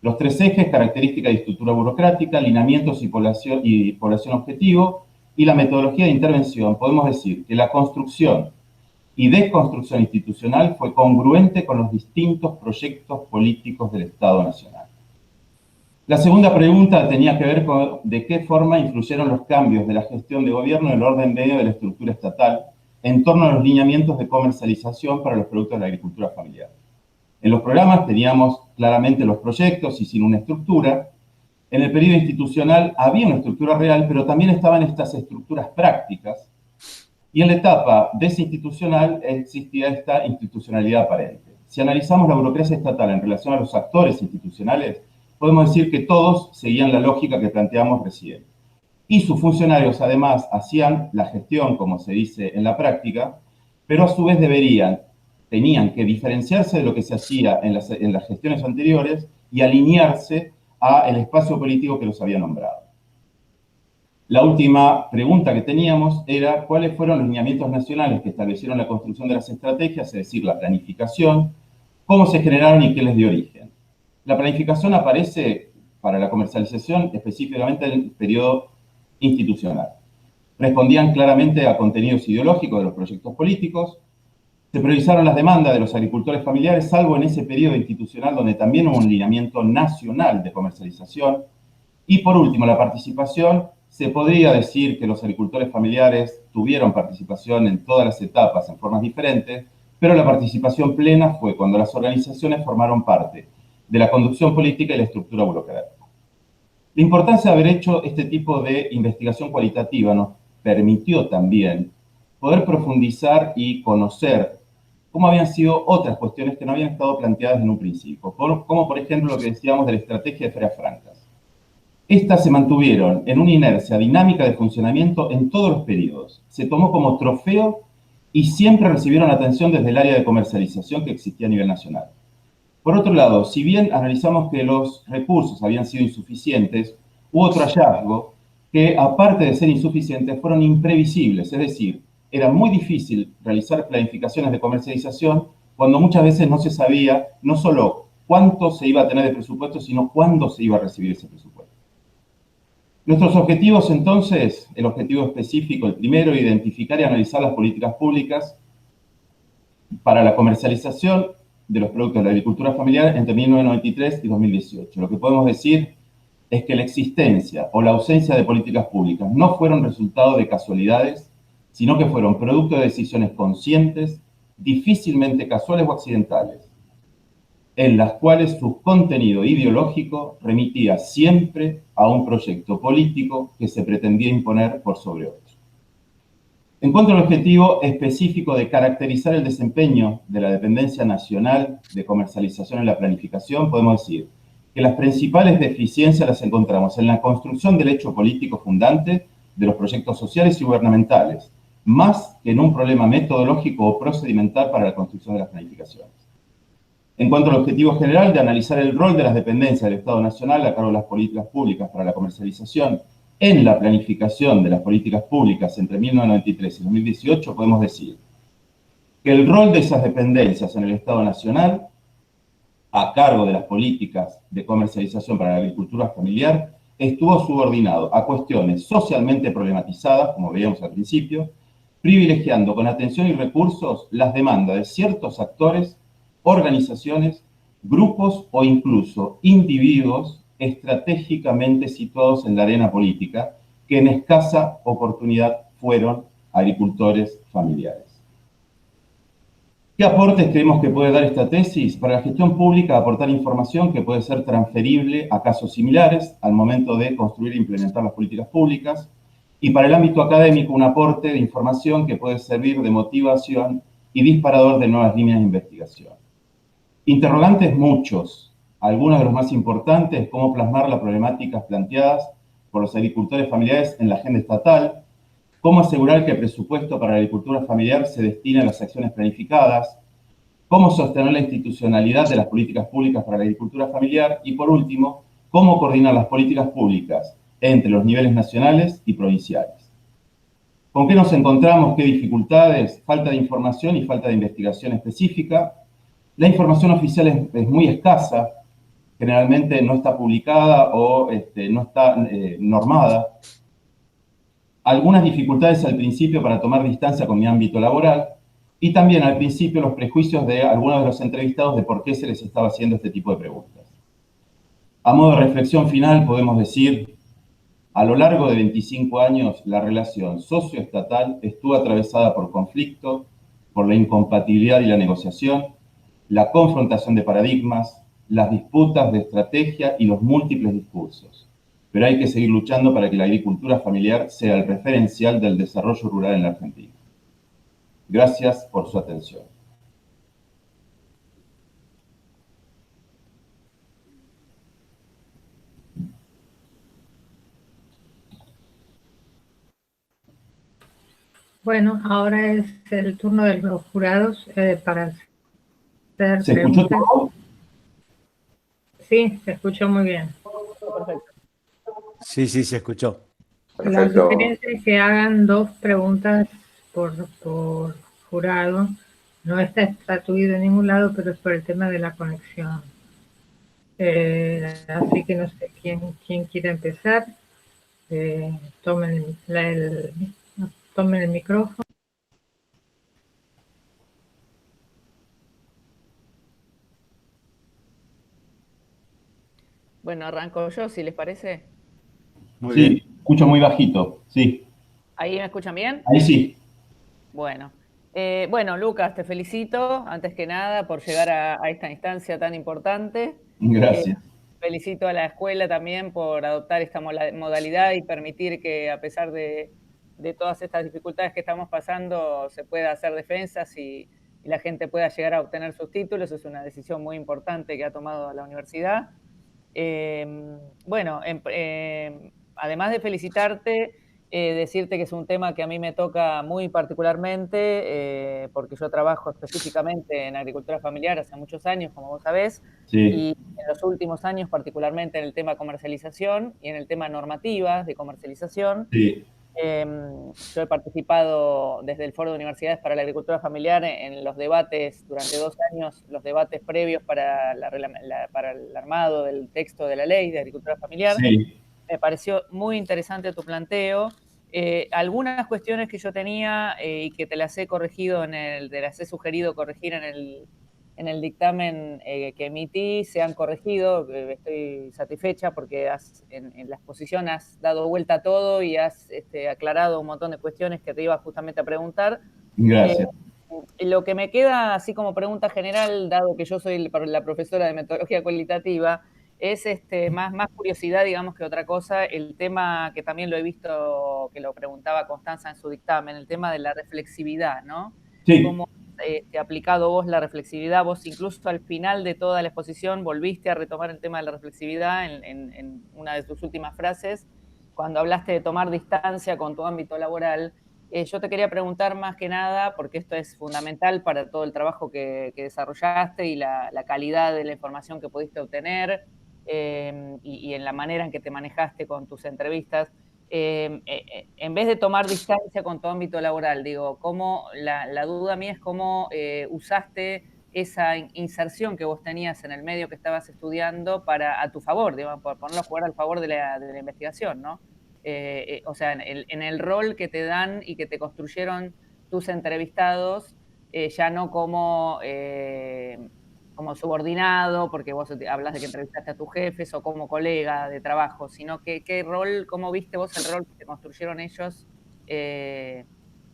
Los tres ejes, características de estructura burocrática, lineamientos y población objetivo, y la metodología de intervención, podemos decir que la construcción y desconstrucción institucional fue congruente con los distintos proyectos políticos del Estado Nacional. La segunda pregunta tenía que ver con de qué forma influyeron los cambios de la gestión de gobierno en el orden medio de la estructura estatal en torno a los lineamientos de comercialización para los productos de la agricultura familiar. En los programas teníamos claramente los proyectos y sin una estructura. En el periodo institucional había una estructura real, pero también estaban estas estructuras prácticas. Y en la etapa desinstitucional existía esta institucionalidad aparente. Si analizamos la burocracia estatal en relación a los actores institucionales, podemos decir que todos seguían la lógica que planteamos recién. Y sus funcionarios, además, hacían la gestión, como se dice en la práctica, pero a su vez tenían que diferenciarse de lo que se hacía en las gestiones anteriores y alinearse al espacio político que los había nombrado. La última pregunta que teníamos era cuáles fueron los lineamientos nacionales que establecieron la construcción de las estrategias, es decir, la planificación, cómo se generaron y qué les dio origen. La planificación aparece para la comercialización específicamente en el periodo institucional. Respondían claramente a contenidos ideológicos de los proyectos políticos, se priorizaron las demandas de los agricultores familiares, salvo en ese periodo institucional donde también hubo un lineamiento nacional de comercialización. Y por último, la participación. Se podría decir que los agricultores familiares tuvieron participación en todas las etapas en formas diferentes, pero la participación plena fue cuando las organizaciones formaron parte de la conducción política y la estructura burocrática. La importancia de haber hecho este tipo de investigación cualitativa nos permitió también poder profundizar y conocer cómo habían sido otras cuestiones que no habían estado planteadas en un principio, como por ejemplo lo que decíamos de la estrategia de ferias francas. Estas se mantuvieron en una inercia dinámica de funcionamiento en todos los periodos. Se tomó como trofeo y siempre recibieron atención desde el área de comercialización que existía a nivel nacional. Por otro lado, si bien analizamos que los recursos habían sido insuficientes, hubo otro hallazgo que, aparte de ser insuficientes, fueron imprevisibles. Es decir, era muy difícil realizar planificaciones de comercialización cuando muchas veces no se sabía no solo cuánto se iba a tener de presupuesto, sino cuándo se iba a recibir ese presupuesto. Nuestros objetivos, entonces, el objetivo específico, el primero, identificar y analizar las políticas públicas para la comercialización de los productos de la agricultura familiar entre 1993 y 2018. Lo que podemos decir es que la existencia o la ausencia de políticas públicas no fueron resultado de casualidades, sino que fueron producto de decisiones conscientes, difícilmente casuales o accidentales, en las cuales su contenido ideológico remitía siempre a un proyecto político que se pretendía imponer por sobre otro. En cuanto al objetivo específico de caracterizar el desempeño de la dependencia nacional de comercialización en la planificación, podemos decir que las principales deficiencias las encontramos en la construcción del hecho político fundante de los proyectos sociales y gubernamentales, más que en un problema metodológico o procedimental para la construcción de las planificaciones. En cuanto al objetivo general de analizar el rol de las dependencias del Estado Nacional a cargo de las políticas públicas para la comercialización en la planificación de las políticas públicas entre 1993 y 2018, podemos decir que el rol de esas dependencias en el Estado Nacional a cargo de las políticas de comercialización para la agricultura familiar estuvo subordinado a cuestiones socialmente problematizadas, como veíamos al principio, privilegiando con atención y recursos las demandas de ciertos actores, organizaciones, grupos o incluso individuos estratégicamente situados en la arena política, que en escasa oportunidad fueron agricultores familiares. ¿Qué aportes creemos que puede dar esta tesis? Para la gestión pública, aportar información que puede ser transferible a casos similares al momento de construir e implementar las políticas públicas. Y para el ámbito académico, un aporte de información que puede servir de motivación y disparador de nuevas líneas de investigación. Interrogantes muchos. Algunos de los más importantes, cómo plasmar las problemáticas planteadas por los agricultores familiares en la agenda estatal, cómo asegurar que el presupuesto para la agricultura familiar se destine a las acciones planificadas, cómo sostener la institucionalidad de las políticas públicas para la agricultura familiar y, por último, cómo coordinar las políticas públicas entre los niveles nacionales y provinciales. ¿Con qué nos encontramos? ¿Qué dificultades? Falta de información y falta de investigación específica. La información oficial es muy escasa, generalmente no está publicada o no está normada. Algunas dificultades al principio para tomar distancia con mi ámbito laboral y también al principio los prejuicios de algunos de los entrevistados de por qué se les estaba haciendo este tipo de preguntas. A modo de reflexión final podemos decir, a lo largo de 25 años la relación socioestatal estuvo atravesada por conflicto, por la incompatibilidad y la negociación, la confrontación de paradigmas, las disputas de estrategia y los múltiples discursos. Pero hay que seguir luchando para que la agricultura familiar sea el referencial del desarrollo rural en la Argentina. Gracias por su atención. Bueno, ahora es el turno de los jurados para hacer ¿Se escuchó preguntas. todo? Sí, se escuchó muy bien. Perfecto. Sí, se escuchó. La sugerencia es que hagan 2 preguntas por jurado. No está estatuido en ningún lado, pero es por el tema de la conexión. Así que no sé quién quiere empezar. Tomen el micrófono. Bueno, arranco yo, si les parece. Muy Sí, bien. escucho muy bajito, sí. ¿Ahí me escuchan bien? Ahí sí. Bueno. Bueno, Lucas, te felicito, antes que nada, por llegar a esta instancia tan importante. Gracias. Felicito a la escuela también por adoptar esta modalidad y permitir que, a pesar de todas estas dificultades que estamos pasando, se pueda hacer defensas y la gente pueda llegar a obtener sus títulos. Es una decisión muy importante que ha tomado la universidad. Bueno, además de felicitarte, decirte que es un tema que a mí me toca muy particularmente, porque yo trabajo específicamente en agricultura familiar hace muchos años, como vos sabés, Sí. y en los últimos años particularmente en el tema comercialización y en el tema normativas de comercialización. Sí. Yo he participado desde el Foro de Universidades para la Agricultura Familiar en los debates, durante 2 años, los debates previos para para el armado del texto de la ley de agricultura familiar. Sí. Me pareció muy interesante tu planteo. Algunas cuestiones que yo tenía y que te las he corregido, te las he sugerido corregir en el dictamen que emití, se han corregido. Estoy satisfecha porque en la exposición has dado vuelta a todo y has aclarado un montón de cuestiones que te iba justamente a preguntar. Gracias. Lo que me queda así como pregunta general, dado que yo soy la profesora de metodología cualitativa, es más curiosidad, digamos, que otra cosa, el tema que también lo he visto, que lo preguntaba Constanza en su dictamen, el tema de la reflexividad, ¿no? Sí. ¿Cómo aplicado vos la reflexividad? Vos incluso al final de toda la exposición volviste a retomar el tema de la reflexividad en una de tus últimas frases, cuando hablaste de tomar distancia con tu ámbito laboral. Yo te quería preguntar más que nada, porque esto es fundamental para todo el trabajo que desarrollaste y la calidad de la información que pudiste obtener, y en la manera en que te manejaste con tus entrevistas. En vez de tomar distancia con tu ámbito laboral, digo, la duda mía es cómo usaste esa inserción que vos tenías en el medio que estabas estudiando a tu favor, digamos, por ponerlo a jugar al favor de la investigación, ¿no? O sea, en el rol que te dan y que te construyeron tus entrevistados, ya no como subordinado, porque vos hablas de que entrevistaste a tus jefes, o como colega de trabajo, sino qué rol, cómo viste vos el rol que te construyeron ellos,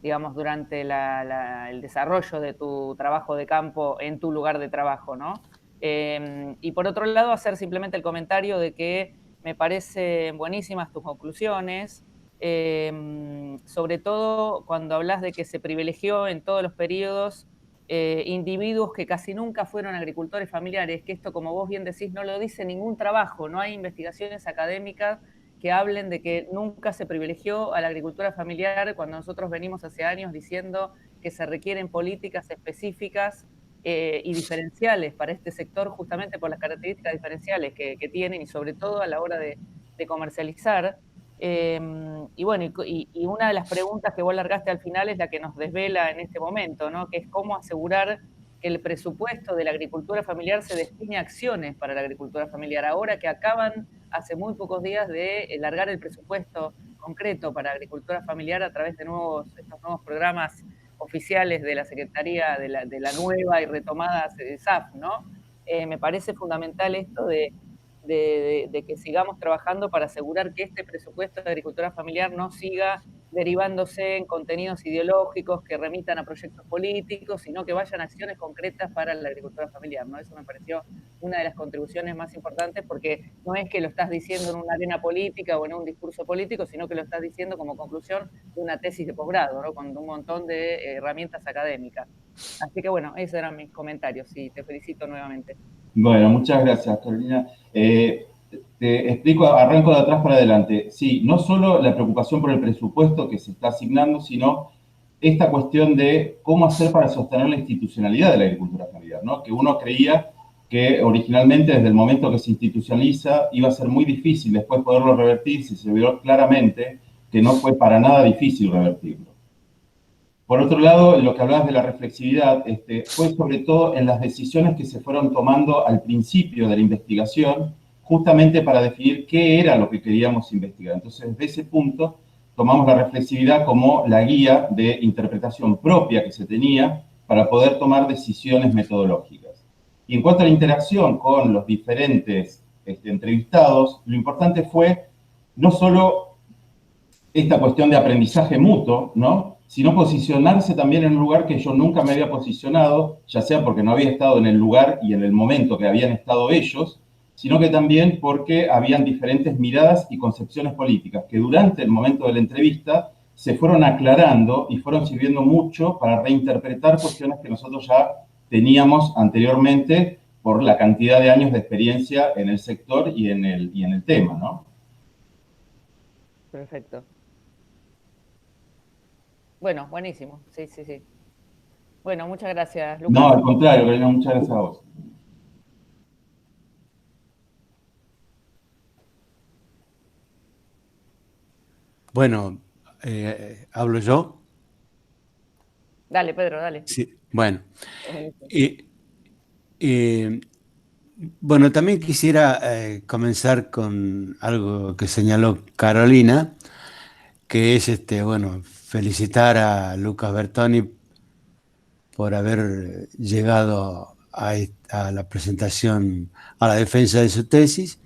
digamos, durante el desarrollo de tu trabajo de campo en tu lugar de trabajo, ¿no? Y por otro lado, hacer simplemente el comentario de que me parecen buenísimas tus conclusiones, sobre todo cuando hablas de que se privilegió en todos los periodos individuos que casi nunca fueron agricultores familiares, que esto, como vos bien decís, no lo dice ningún trabajo, no hay investigaciones académicas que hablen de que nunca se privilegió a la agricultura familiar, cuando nosotros venimos hace años diciendo que se requieren políticas específicas y diferenciales para este sector, justamente por las características diferenciales que tienen, y sobre todo a la hora de comercializar. Y bueno, y una de las preguntas que vos largaste al final es la que nos desvela en este momento, ¿no? Que es cómo asegurar que el presupuesto de la agricultura familiar se destine a acciones para la agricultura familiar, ahora que acaban hace muy pocos días de largar el presupuesto concreto para agricultura familiar a través de estos nuevos programas oficiales de la Secretaría de la nueva y retomada SAF, ¿no? Me parece fundamental esto de que sigamos trabajando para asegurar que este presupuesto de agricultura familiar no siga derivándose en contenidos ideológicos que remitan a proyectos políticos, sino que vayan a acciones concretas para la agricultura familiar, ¿no? Eso me pareció una de las contribuciones más importantes, porque no es que lo estás diciendo en una arena política o en un discurso político, sino que lo estás diciendo como conclusión de una tesis de posgrado, ¿no? Con un montón de herramientas académicas. Así que bueno, esos eran mis comentarios y te felicito nuevamente. Bueno, muchas gracias, Carolina. Te explico, arranco de atrás para adelante. Sí, no solo la preocupación por el presupuesto que se está asignando, sino esta cuestión de cómo hacer para sostener la institucionalidad de la agricultura familiar, ¿no? Que uno creía que originalmente, desde el momento que se institucionaliza, iba a ser muy difícil después poderlo revertir, si se vio claramente que no fue para nada difícil revertirlo. Por otro lado, lo que hablabas de la reflexividad fue sobre todo en las decisiones que se fueron tomando al principio de la investigación, justamente para definir qué era lo que queríamos investigar. Entonces, desde ese punto, tomamos la reflexividad como la guía de interpretación propia que se tenía para poder tomar decisiones metodológicas. Y en cuanto a la interacción con los diferentes entrevistados, lo importante fue no solo esta cuestión de aprendizaje mutuo, ¿no? Sino posicionarse también en un lugar que yo nunca me había posicionado, ya sea porque no había estado en el lugar y en el momento que habían estado ellos, sino que también porque habían diferentes miradas y concepciones políticas que durante el momento de la entrevista se fueron aclarando y fueron sirviendo mucho para reinterpretar cuestiones que nosotros ya teníamos anteriormente por la cantidad de años de experiencia en el sector y en el tema, ¿no? Perfecto. Bueno, buenísimo. Sí, sí, sí. Bueno, muchas gracias, Lucas. No, al contrario, Karina, muchas gracias a vos. Bueno, ¿Hablo yo? Dale, Pedro, dale. Sí. Bueno. Bueno, también quisiera comenzar con algo que señaló Carolina, que es bueno, felicitar a Lucas Bertoni por haber llegado a la presentación, a la defensa de su tesis,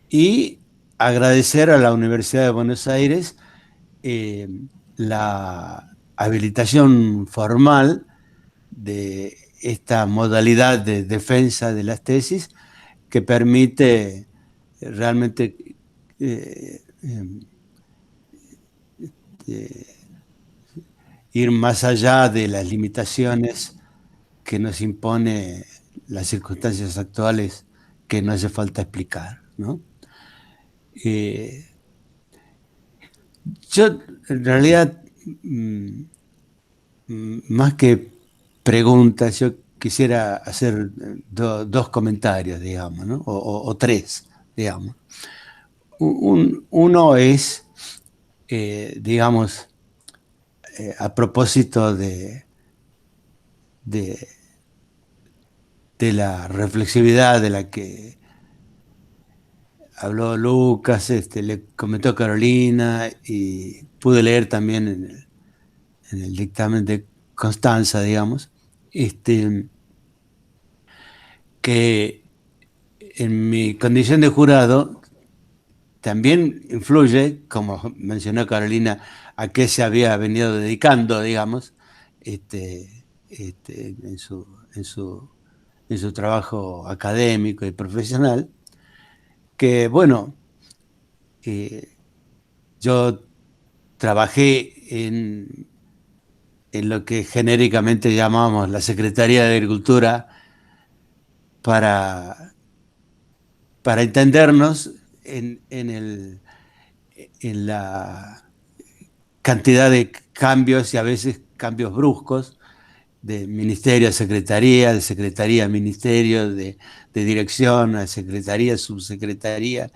y agradecer a la Universidad de Buenos Aires eh, la habilitación formal de esta modalidad de defensa de las tesis que permite realmente ir más allá de las limitaciones que nos impone las circunstancias actuales que no hace falta explicar, ¿no? Yo, en realidad, más que preguntas, yo quisiera hacer dos comentarios, digamos, ¿no? O tres, digamos. Uno es, digamos, a propósito de la reflexividad de la que habló Lucas, le comentó Carolina, y pude leer también en el dictamen de Constanza, digamos, que en mi condición de jurado también influye, como mencionó Carolina, a qué se había venido dedicando, digamos, en su trabajo académico y profesional, que bueno, yo trabajé en lo que genéricamente llamamos la Secretaría de Agricultura para entendernos en la cantidad de cambios, y a veces cambios bruscos, de ministerio a secretaría, de secretaría a ministerio, de dirección a secretaría, subsecretaría,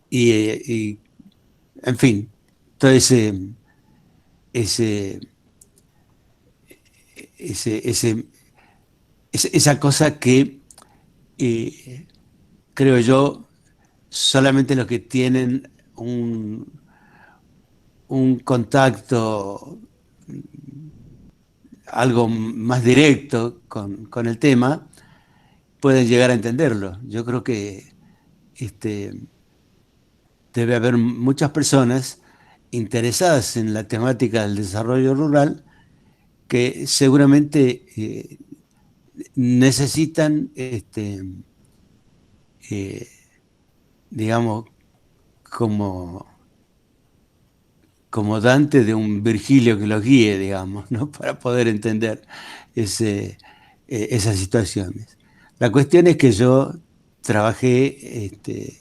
y en fin, todo esa cosa que creo yo solamente los que tienen un contacto algo más directo con el tema pueden llegar a entenderlo. Yo creo que debe haber muchas personas interesadas en la temática del desarrollo rural que seguramente necesitan, digamos, como Dante, de un Virgilio que los guíe, digamos, ¿no? Para poder entender esas situaciones. La cuestión es que yo trabajé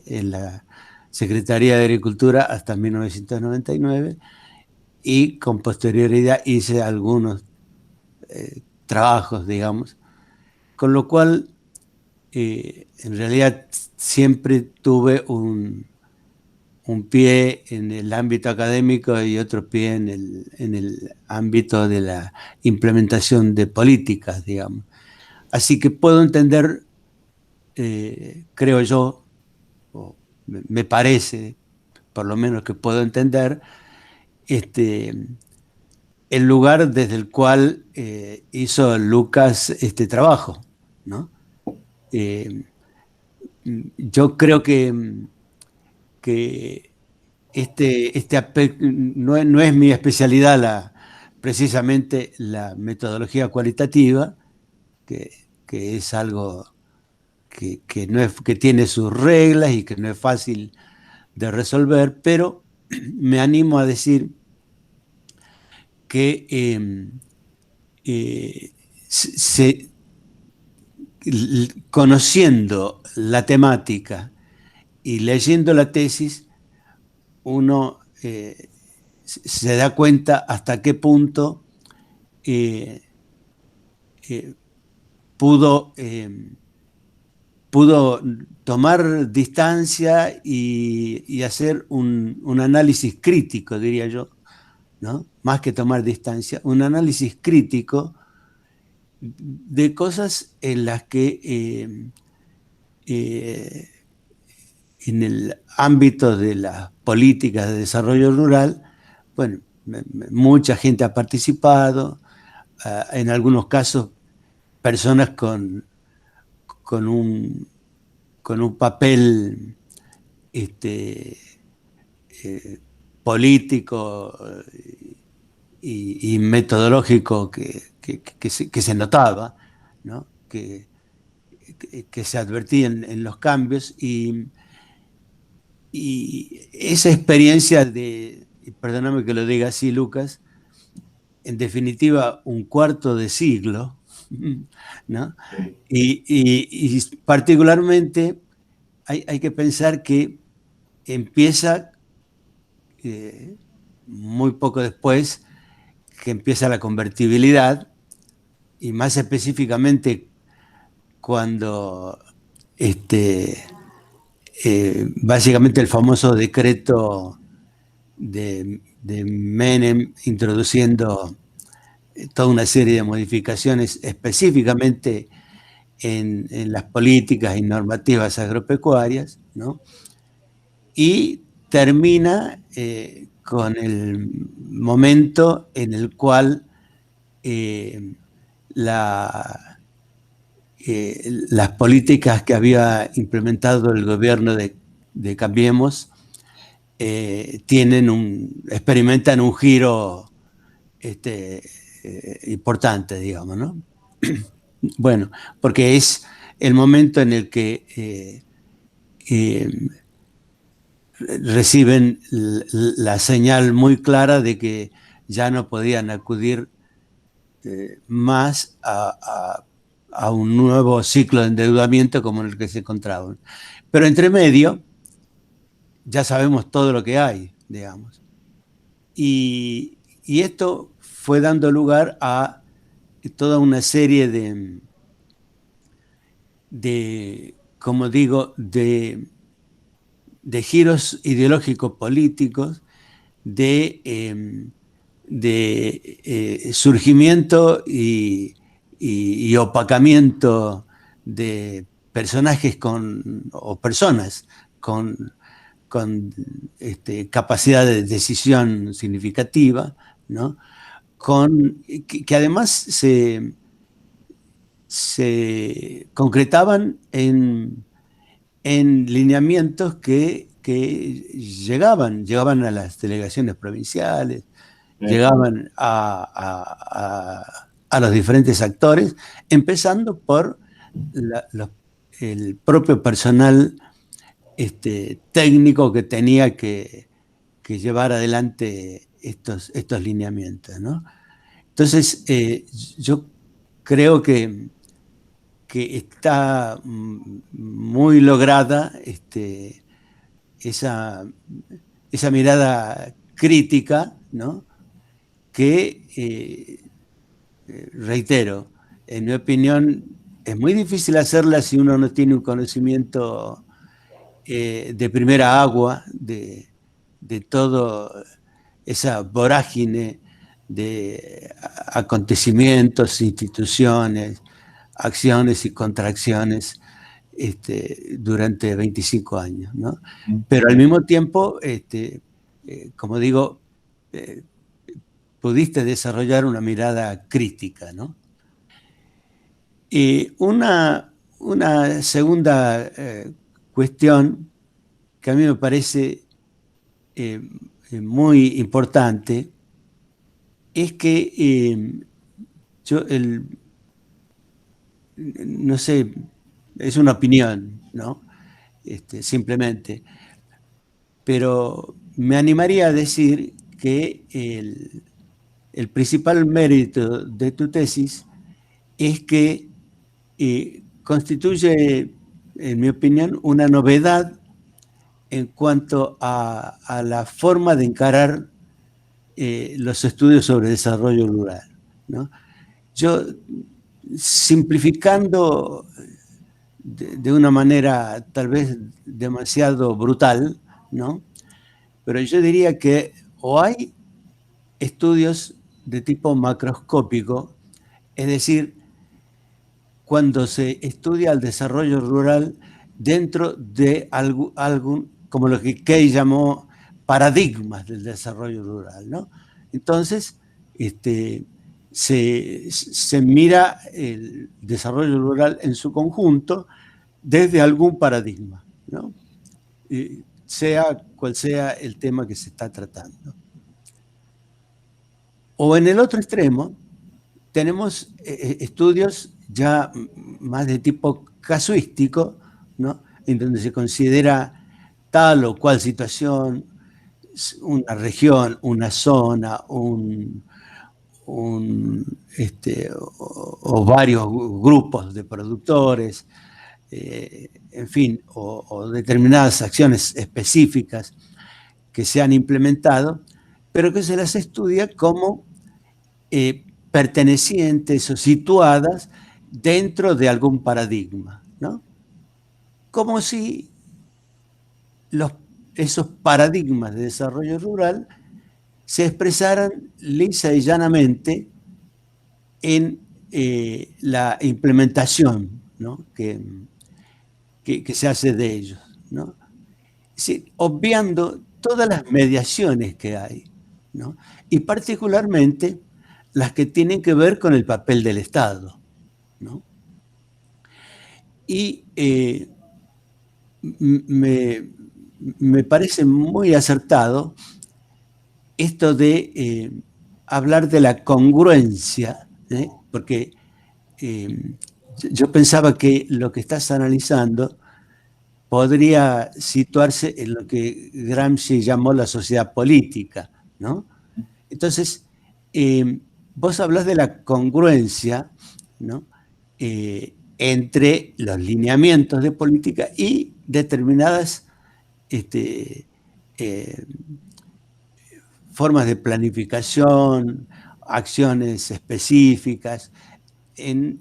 en la Secretaría de Agricultura hasta 1999, y con posterioridad hice algunos trabajos, digamos, con lo cual en realidad siempre tuve un pie en el ámbito académico y otro pie en el ámbito de la implementación de políticas, digamos. Así que puedo entender, creo yo, o me parece, por lo menos que puedo entender, el lugar desde el cual hizo Lucas este trabajo, ¿no? Yo creo que este aspecto no es mi especialidad, precisamente la metodología cualitativa, que es algo que no es, que tiene sus reglas y que no es fácil de resolver, pero me animo a decir que conociendo la temática y leyendo la tesis, uno se da cuenta hasta qué punto pudo tomar distancia y hacer un análisis crítico, diría yo, ¿no? Más que tomar distancia, un análisis crítico de cosas en las que en el ámbito de las políticas de desarrollo rural, bueno, mucha gente ha participado, en algunos casos personas con un papel político y metodológico que se notaba, ¿no? que se advertían en los cambios, y esa experiencia de, perdóname que lo diga así, Lucas, en definitiva un cuarto de siglo, ¿no? Y particularmente hay que pensar que empieza muy poco después, que empieza la convertibilidad, y más específicamente cuando básicamente el famoso decreto de Menem introduciendo toda una serie de modificaciones específicamente en las políticas y normativas agropecuarias, ¿no? Y termina con el momento en el cual las políticas que había implementado el gobierno de Cambiemos experimentan un giro importante, digamos, ¿no? Bueno, porque es el momento en el que reciben la señal muy clara de que ya no podían acudir más a un nuevo ciclo de endeudamiento como en el que se encontraban. Pero entre medio, ya sabemos todo lo que hay, digamos. Y esto fue dando lugar a toda una serie como digo, de giros ideológicos políticos, de surgimiento y opacamiento de personajes o personas con capacidad de decisión significativa, ¿no? Que además se concretaban en lineamientos que llegaban a las delegaciones provinciales, llegaban a los diferentes actores, empezando por el propio personal técnico que tenía que llevar adelante estos lineamientos, ¿no? Entonces, yo creo que está muy lograda esa mirada crítica, ¿no? Que, reitero, en mi opinión, es muy difícil hacerla si uno no tiene un conocimiento de primera agua de toda esa vorágine de acontecimientos, instituciones, acciones y contracciones durante 25 años, ¿no? Pero al mismo tiempo, como digo, pudiste desarrollar una mirada crítica, ¿no? Y una segunda cuestión que a mí me parece muy importante es que no sé, es una opinión, ¿no? Simplemente, pero me animaría a decir que el principal mérito de tu tesis es que constituye, en mi opinión, una novedad en cuanto a la forma de encarar los estudios sobre desarrollo rural, ¿no? Yo, simplificando de una manera tal vez demasiado brutal, ¿no? Pero yo diría que o hay estudios de tipo macroscópico, es decir, cuando se estudia el desarrollo rural dentro de algún como lo que Key llamó paradigmas del desarrollo rural, ¿no? Entonces, se mira el desarrollo rural en su conjunto desde algún paradigma, ¿no? Sea cual sea el tema que se está tratando. O en el otro extremo, tenemos estudios ya más de tipo casuístico, ¿no? En donde se considera tal o cual situación, una región, una zona, o varios grupos de productores, en fin, o determinadas acciones específicas que se han implementado, pero que se las estudia como pertenecientes o situadas dentro de algún paradigma, ¿no? Como si esos paradigmas de desarrollo rural se expresaran lisa y llanamente en la implementación, ¿no? que se hace de ellos, ¿no? Sí, obviando todas las mediaciones que hay, ¿no? Y particularmente las que tienen que ver con el papel del Estado, ¿no? Y me parece muy acertado esto de hablar de la congruencia, porque yo pensaba que lo que estás analizando podría situarse en lo que Gramsci llamó la sociedad política, ¿no? Entonces, vos hablas de la congruencia, ¿no? Entre los lineamientos de política y determinadas formas de planificación, acciones específicas en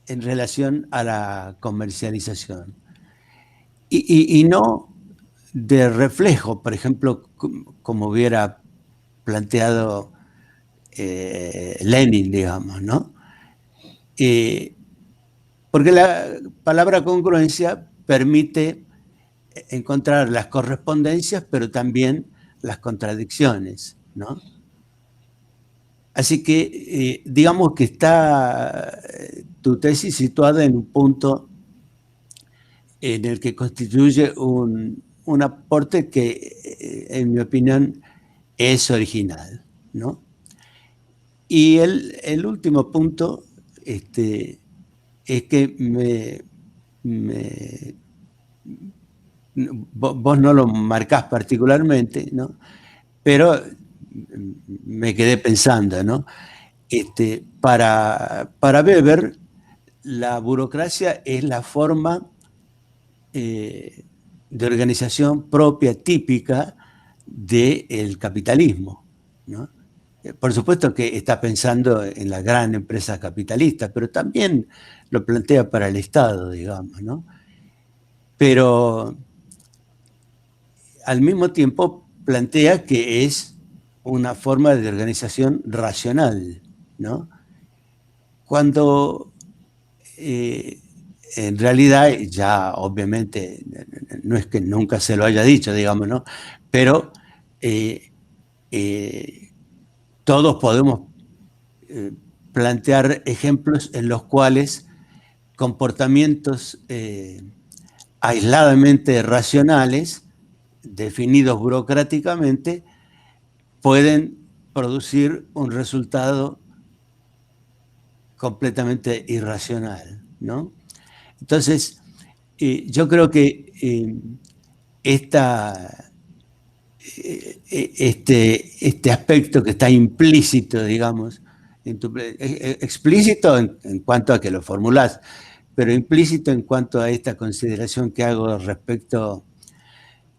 relación a la comercialización. Y no de reflejo, por ejemplo, como hubiera planteado Lenin, digamos, ¿no? Porque la palabra congruencia permite encontrar las correspondencias, pero también las contradicciones, ¿no? Así que digamos que está tu tesis situada en un punto en el que constituye un aporte que, en mi opinión, es original, ¿no? Y el último punto es que vos no lo marcás particularmente, ¿no? Pero me quedé pensando, ¿no? Para Weber, la burocracia es la forma de organización propia, típica del capitalismo, ¿no? Por supuesto que está pensando en la gran empresa capitalista, pero también lo plantea para el Estado, digamos, ¿no? Pero al mismo tiempo plantea que es una forma de organización racional, ¿no? Cuando en realidad ya obviamente no es que nunca se lo haya dicho, digamos, ¿no? Pero todos podemos plantear ejemplos en los cuales comportamientos aisladamente racionales, definidos burocráticamente, pueden producir un resultado completamente irracional, ¿no? Entonces, yo creo que este aspecto que está implícito, digamos, explícito en cuanto a que lo formulás, pero implícito en cuanto a esta consideración que hago respecto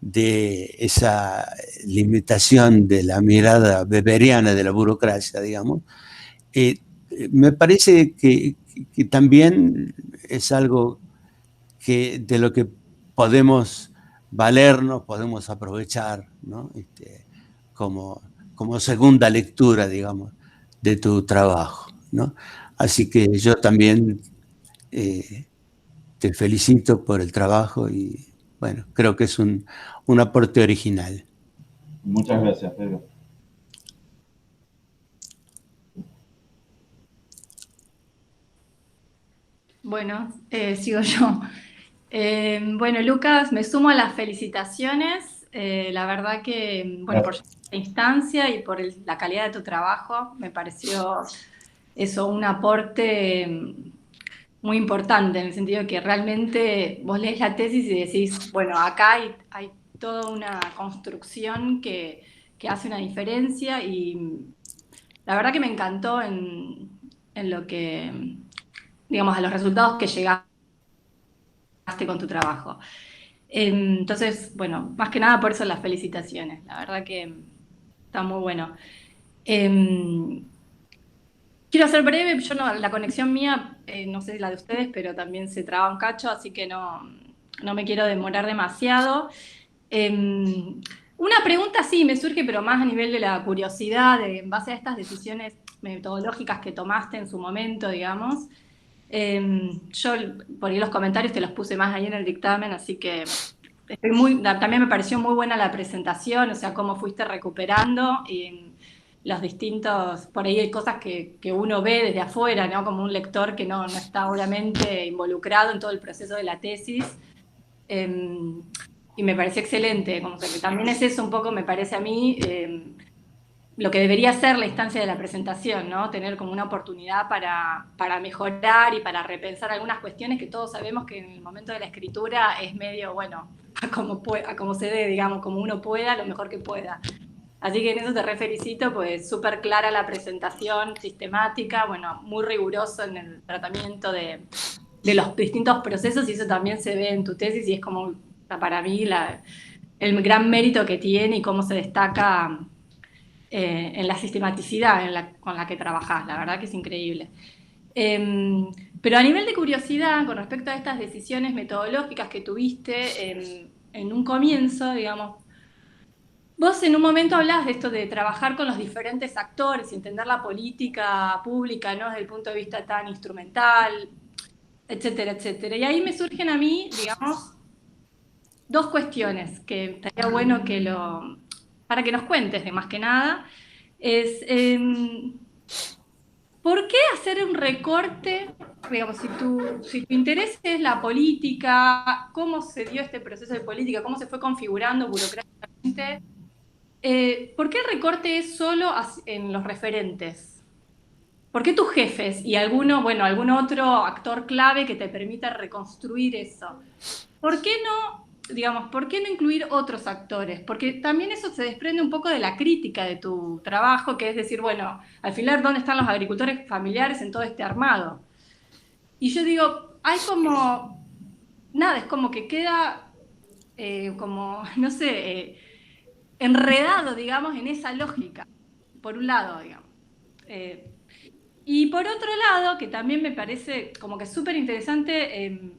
de esa limitación de la mirada weberiana de la burocracia, digamos, me parece que también es algo de lo que podemos valernos, podemos aprovechar, ¿no? Como como segunda lectura, digamos, de tu trabajo, ¿no? Así que yo también te felicito por el trabajo y, bueno, creo que es un aporte original. Muchas gracias, Pedro. Bueno, sigo yo. Bueno, Lucas, me sumo a las felicitaciones. La verdad que, bueno, por la instancia y por la calidad de tu trabajo, me pareció eso un aporte muy importante, en el sentido de que realmente vos lees la tesis y decís, bueno, acá hay toda una construcción que hace una diferencia, y la verdad que me encantó en lo que, digamos, a los resultados que llegaste con tu trabajo. Entonces, bueno, más que nada por eso las felicitaciones. La verdad que está muy bueno. Quiero ser breve, yo no, la conexión mía, no sé la de ustedes, pero también se traba un cacho, así que no me quiero demorar demasiado. Una pregunta sí me surge, pero más a nivel de la curiosidad, en base a estas decisiones metodológicas que tomaste en su momento, digamos. Yo por ahí los comentarios te los puse más ahí en el dictamen, así que también me pareció muy buena la presentación, o sea, cómo fuiste recuperando y los distintos, por ahí hay cosas que uno ve desde afuera, ¿no? Como un lector que no está obviamente involucrado en todo el proceso de la tesis. Y me pareció excelente, como que también es eso un poco, me parece a mí, lo que debería ser la instancia de la presentación, ¿no? Tener como una oportunidad para mejorar y para repensar algunas cuestiones que todos sabemos que en el momento de la escritura es medio, bueno, a como se dé, digamos, como uno pueda, lo mejor que pueda. Así que en eso te felicito, pues súper clara la presentación, sistemática, bueno, muy riguroso en el tratamiento de los distintos procesos, y eso también se ve en tu tesis, y es como, para mí, el gran mérito que tiene y cómo se destaca en la sistematicidad con la que trabajás. La verdad que es increíble. Pero a nivel de curiosidad, con respecto a estas decisiones metodológicas que tuviste en un comienzo, digamos, vos en un momento hablás de esto de trabajar con los diferentes actores y entender la política pública, ¿no? Desde el punto de vista tan instrumental, etcétera, etcétera. Y ahí me surgen a mí, digamos, dos cuestiones que estaría bueno para que nos cuentes, de más que nada, es ¿por qué hacer un recorte? Digamos, si tu interés es la política, cómo se dio este proceso de política, cómo se fue configurando burocráticamente, ¿por qué el recorte es solo en los referentes? ¿Por qué tus jefes y algún otro actor clave que te permita reconstruir eso? ¿Por qué no, digamos, por qué no incluir otros actores? Porque también eso se desprende un poco de la crítica de tu trabajo, que es decir, bueno, al final, ¿dónde están los agricultores familiares en todo este armado? Y yo digo, hay como, nada, es como que queda como, no sé, enredado, digamos, en esa lógica, por un lado, digamos. Y por otro lado, que también me parece como que súper interesante,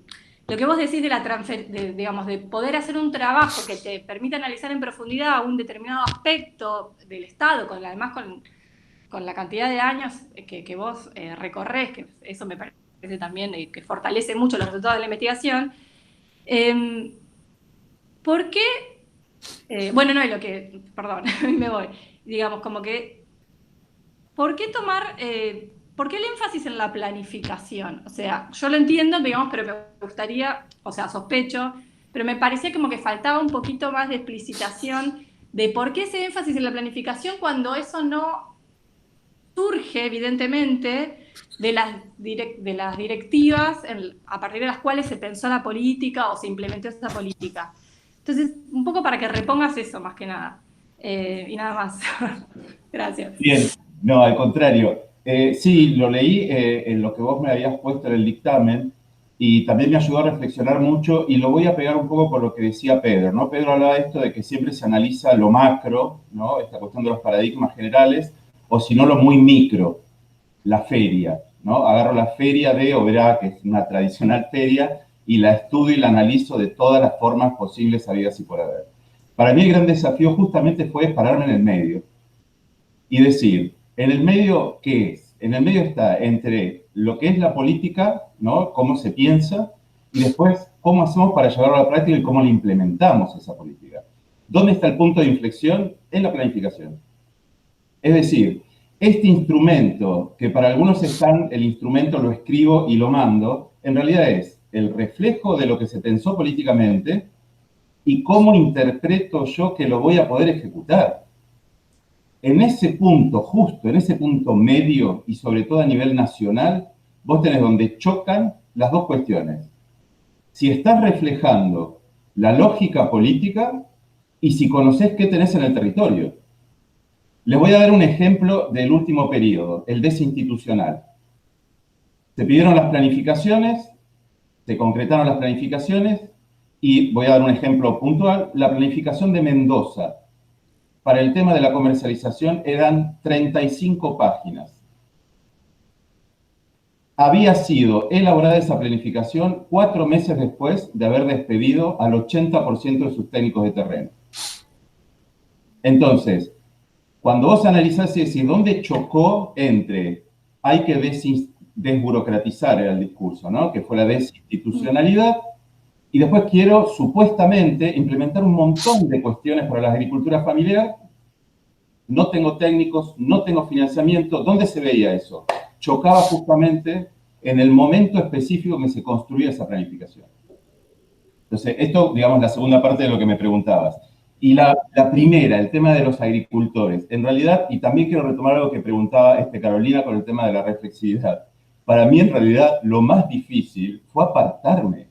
lo que vos decís digamos, de poder hacer un trabajo que te permita analizar en profundidad un determinado aspecto del Estado, además con la cantidad de años que vos recorres, que eso me parece también que fortalece mucho los resultados de la investigación. ¿Por qué? Perdón, me voy. Digamos, como que, ¿por qué ¿por qué el énfasis en la planificación? O sea, yo lo entiendo, digamos, pero me gustaría, o sea, sospecho, pero me parecía como que faltaba un poquito más de explicitación de por qué ese énfasis en la planificación cuando eso no surge, evidentemente, de las directivas a partir de las cuales se pensó la política o se implementó esa política. Entonces, un poco para que repongas eso, más que nada. Y nada más. Gracias. Bien, no, al contrario. Sí, lo leí en lo que vos me habías puesto en el dictamen y también me ayudó a reflexionar mucho, y lo voy a pegar un poco por lo que decía Pedro, ¿no? Pedro hablaba de esto de que siempre se analiza lo macro, ¿no? Esta cuestión de los paradigmas generales, o si no lo muy micro, la feria, ¿no? Agarro la feria de Oberá, que es una tradicional feria, y la estudio y la analizo de todas las formas posibles, habidas y por haber. Para mí el gran desafío justamente fue pararme en el medio. y decir, en el medio, ¿qué es? En el medio está entre lo que es la política, ¿no? Cómo se piensa, y después cómo hacemos para llevarlo a la práctica y cómo le implementamos esa política. ¿Dónde está el punto de inflexión? En la planificación. Es decir, este instrumento, que para algunos están, el instrumento lo escribo y lo mando, en realidad es el reflejo de lo que se pensó políticamente y cómo interpreto yo que lo voy a poder ejecutar. En ese punto, justo en ese punto medio, y sobre todo a nivel nacional, vos tenés donde chocan las dos cuestiones. Si estás reflejando la lógica política y si conocés qué tenés en el territorio. Les voy a dar un ejemplo del último periodo, el desinstitucional. Se pidieron las planificaciones, se concretaron las planificaciones, y voy a dar un ejemplo puntual. La planificación de Mendoza para el tema de la comercialización eran 35 páginas. Había sido elaborada esa planificación 4 meses después de haber despedido al 80% de sus técnicos de terreno. Entonces, cuando vos analizás y decís dónde chocó entre hay que desburocratizar el discurso, ¿no? Que fue la desinstitucionalidad, y después quiero supuestamente implementar un montón de cuestiones para la agricultura familiar, no tengo técnicos, no tengo financiamiento. ¿Dónde se veía eso? Chocaba justamente en el momento específico que se construía esa planificación. Entonces, esto, digamos, la segunda parte de lo que me preguntabas. Y la primera, el tema de los agricultores. En realidad, y también quiero retomar algo que preguntaba Carolina con el tema de la reflexividad. Para mí, en realidad, lo más difícil fue apartarme.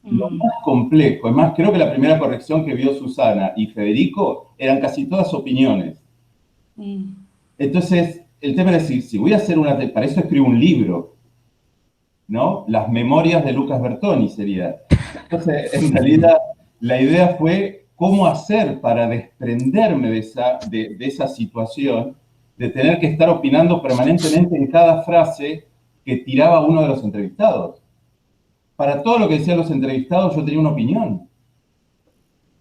Lo más complejo, además, creo que la primera corrección que vio Susana y Federico eran casi todas opiniones. Entonces, el tema es decir, si voy a hacer para eso escribo un libro, ¿no? Las memorias de Lucas Bertoni sería. Entonces, en realidad, la idea fue cómo hacer para desprenderme de esa situación, de tener que estar opinando permanentemente en cada frase que tiraba uno de los entrevistados. Para todo lo que decían los entrevistados, yo tenía una opinión.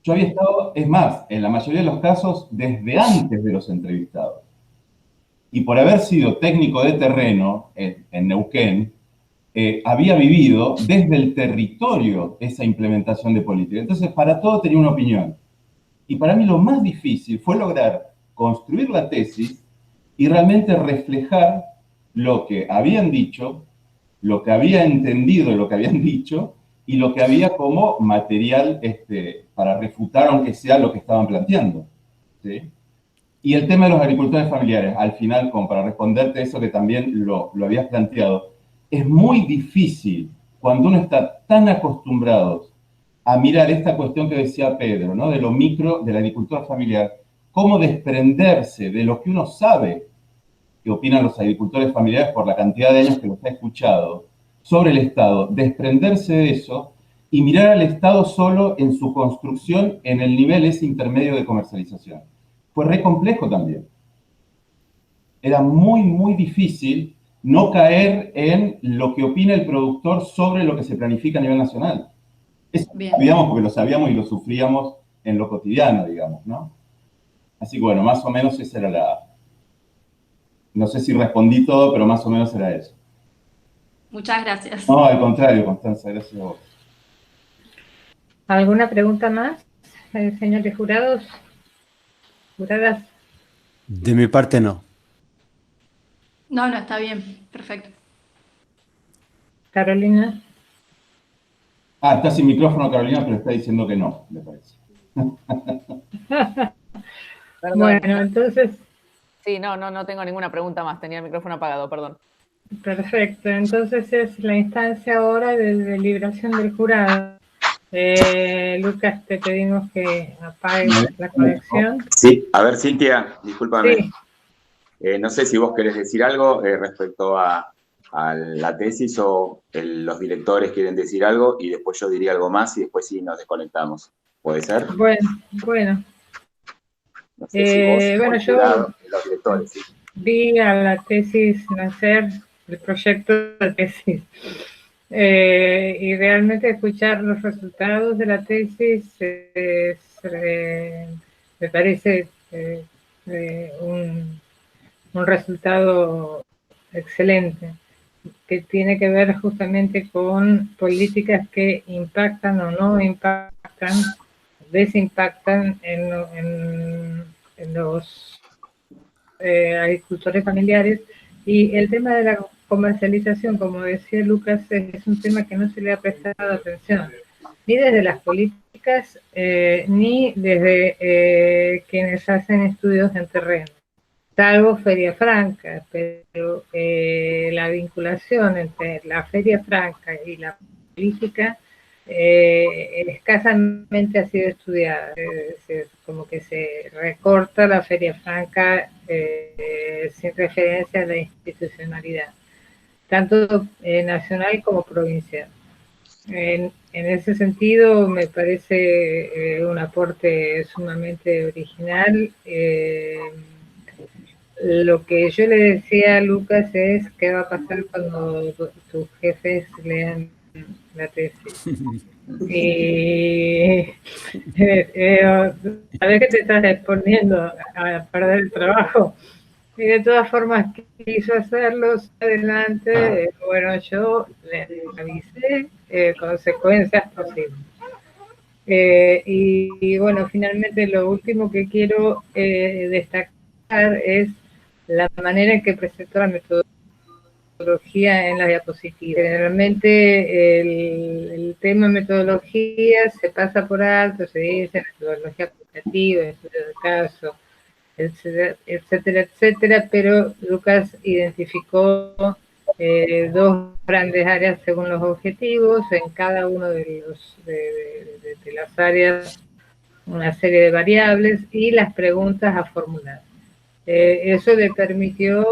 Yo había estado, es más, en la mayoría de los casos, desde antes de los entrevistados. Y por haber sido técnico de terreno en Neuquén, había vivido desde el territorio esa implementación de política. Entonces, para todo tenía una opinión. Y para mí lo más difícil fue lograr construir la tesis y realmente reflejar lo que habían dicho, lo que había entendido de lo que habían dicho, y lo que había como material para refutar, aunque sea lo que estaban planteando. ¿Sí? Y el tema de los agricultores familiares, al final, como para responderte eso que también lo habías planteado, es muy difícil cuando uno está tan acostumbrado a mirar esta cuestión que decía Pedro, ¿no? De lo micro, de la agricultura familiar, cómo desprenderse de lo que uno sabe que opinan los agricultores familiares por la cantidad de años que los ha escuchado sobre el Estado, desprenderse de eso y mirar al Estado solo en su construcción en el nivel ese intermedio de comercialización. Fue re complejo también. Era muy, muy difícil no caer en lo que opina el productor sobre lo que se planifica a nivel nacional. Eso lo sabíamos porque lo sabíamos y lo sufríamos en lo cotidiano, digamos, ¿no? Así que bueno, más o menos esa era la... No sé si respondí todo, pero más o menos era eso. Muchas gracias. No, al contrario, Constanza, gracias a vos. ¿Alguna pregunta más, señores jurados? ¿Juradas? De mi parte, no. No, está bien. Perfecto. Carolina. Está sin micrófono Carolina, pero está diciendo que no, me parece. Perdón. Bueno, entonces... Sí, no tengo ninguna pregunta más. Tenía el micrófono apagado, perdón. Perfecto, entonces es la instancia ahora de deliberación del jurado. Lucas, te pedimos que apagues la conexión. Sí, a ver, Cintia, discúlpame. Sí. No sé si vos querés decir algo respecto a la tesis o los directores quieren decir algo y después yo diría algo más y después sí nos desconectamos. ¿Puede ser? Bueno. No sé si vos, bueno, yo los directores, ¿sí? Vi a la tesis nacer, el proyecto de tesis, y realmente escuchar los resultados de la tesis me parece un resultado excelente, que tiene que ver justamente con políticas que impactan o no impactan, desimpactan en los agricultores familiares. Y el tema de la comercialización, como decía Lucas, es un tema que no se le ha prestado atención, ni desde las políticas, ni desde quienes hacen estudios en terreno, salvo Feria Franca, pero la vinculación entre la Feria Franca y la política escasamente ha sido estudiada. Es decir, como que se recorta la Feria Franca sin referencia a la institucionalidad, tanto nacional como provincial. En ese sentido, me parece un aporte sumamente original. Lo que yo le decía a Lucas es qué va a pasar cuando tus jefes lean la tesis. Y sabes que te estás exponiendo a perder el trabajo. Y de todas formas quiso hacerlo adelante. Bueno, yo le avisé consecuencias posibles. Y bueno, finalmente lo último que quiero destacar es la manera en que presentó la metodología en las diapositivas. Generalmente el tema metodología se pasa por alto, se dice metodología aplicativa, estudio de caso, etcétera, etcétera, etcétera, pero Lucas identificó dos grandes áreas según los objetivos, en cada uno de las áreas una serie de variables y las preguntas a formular. Eso le permitió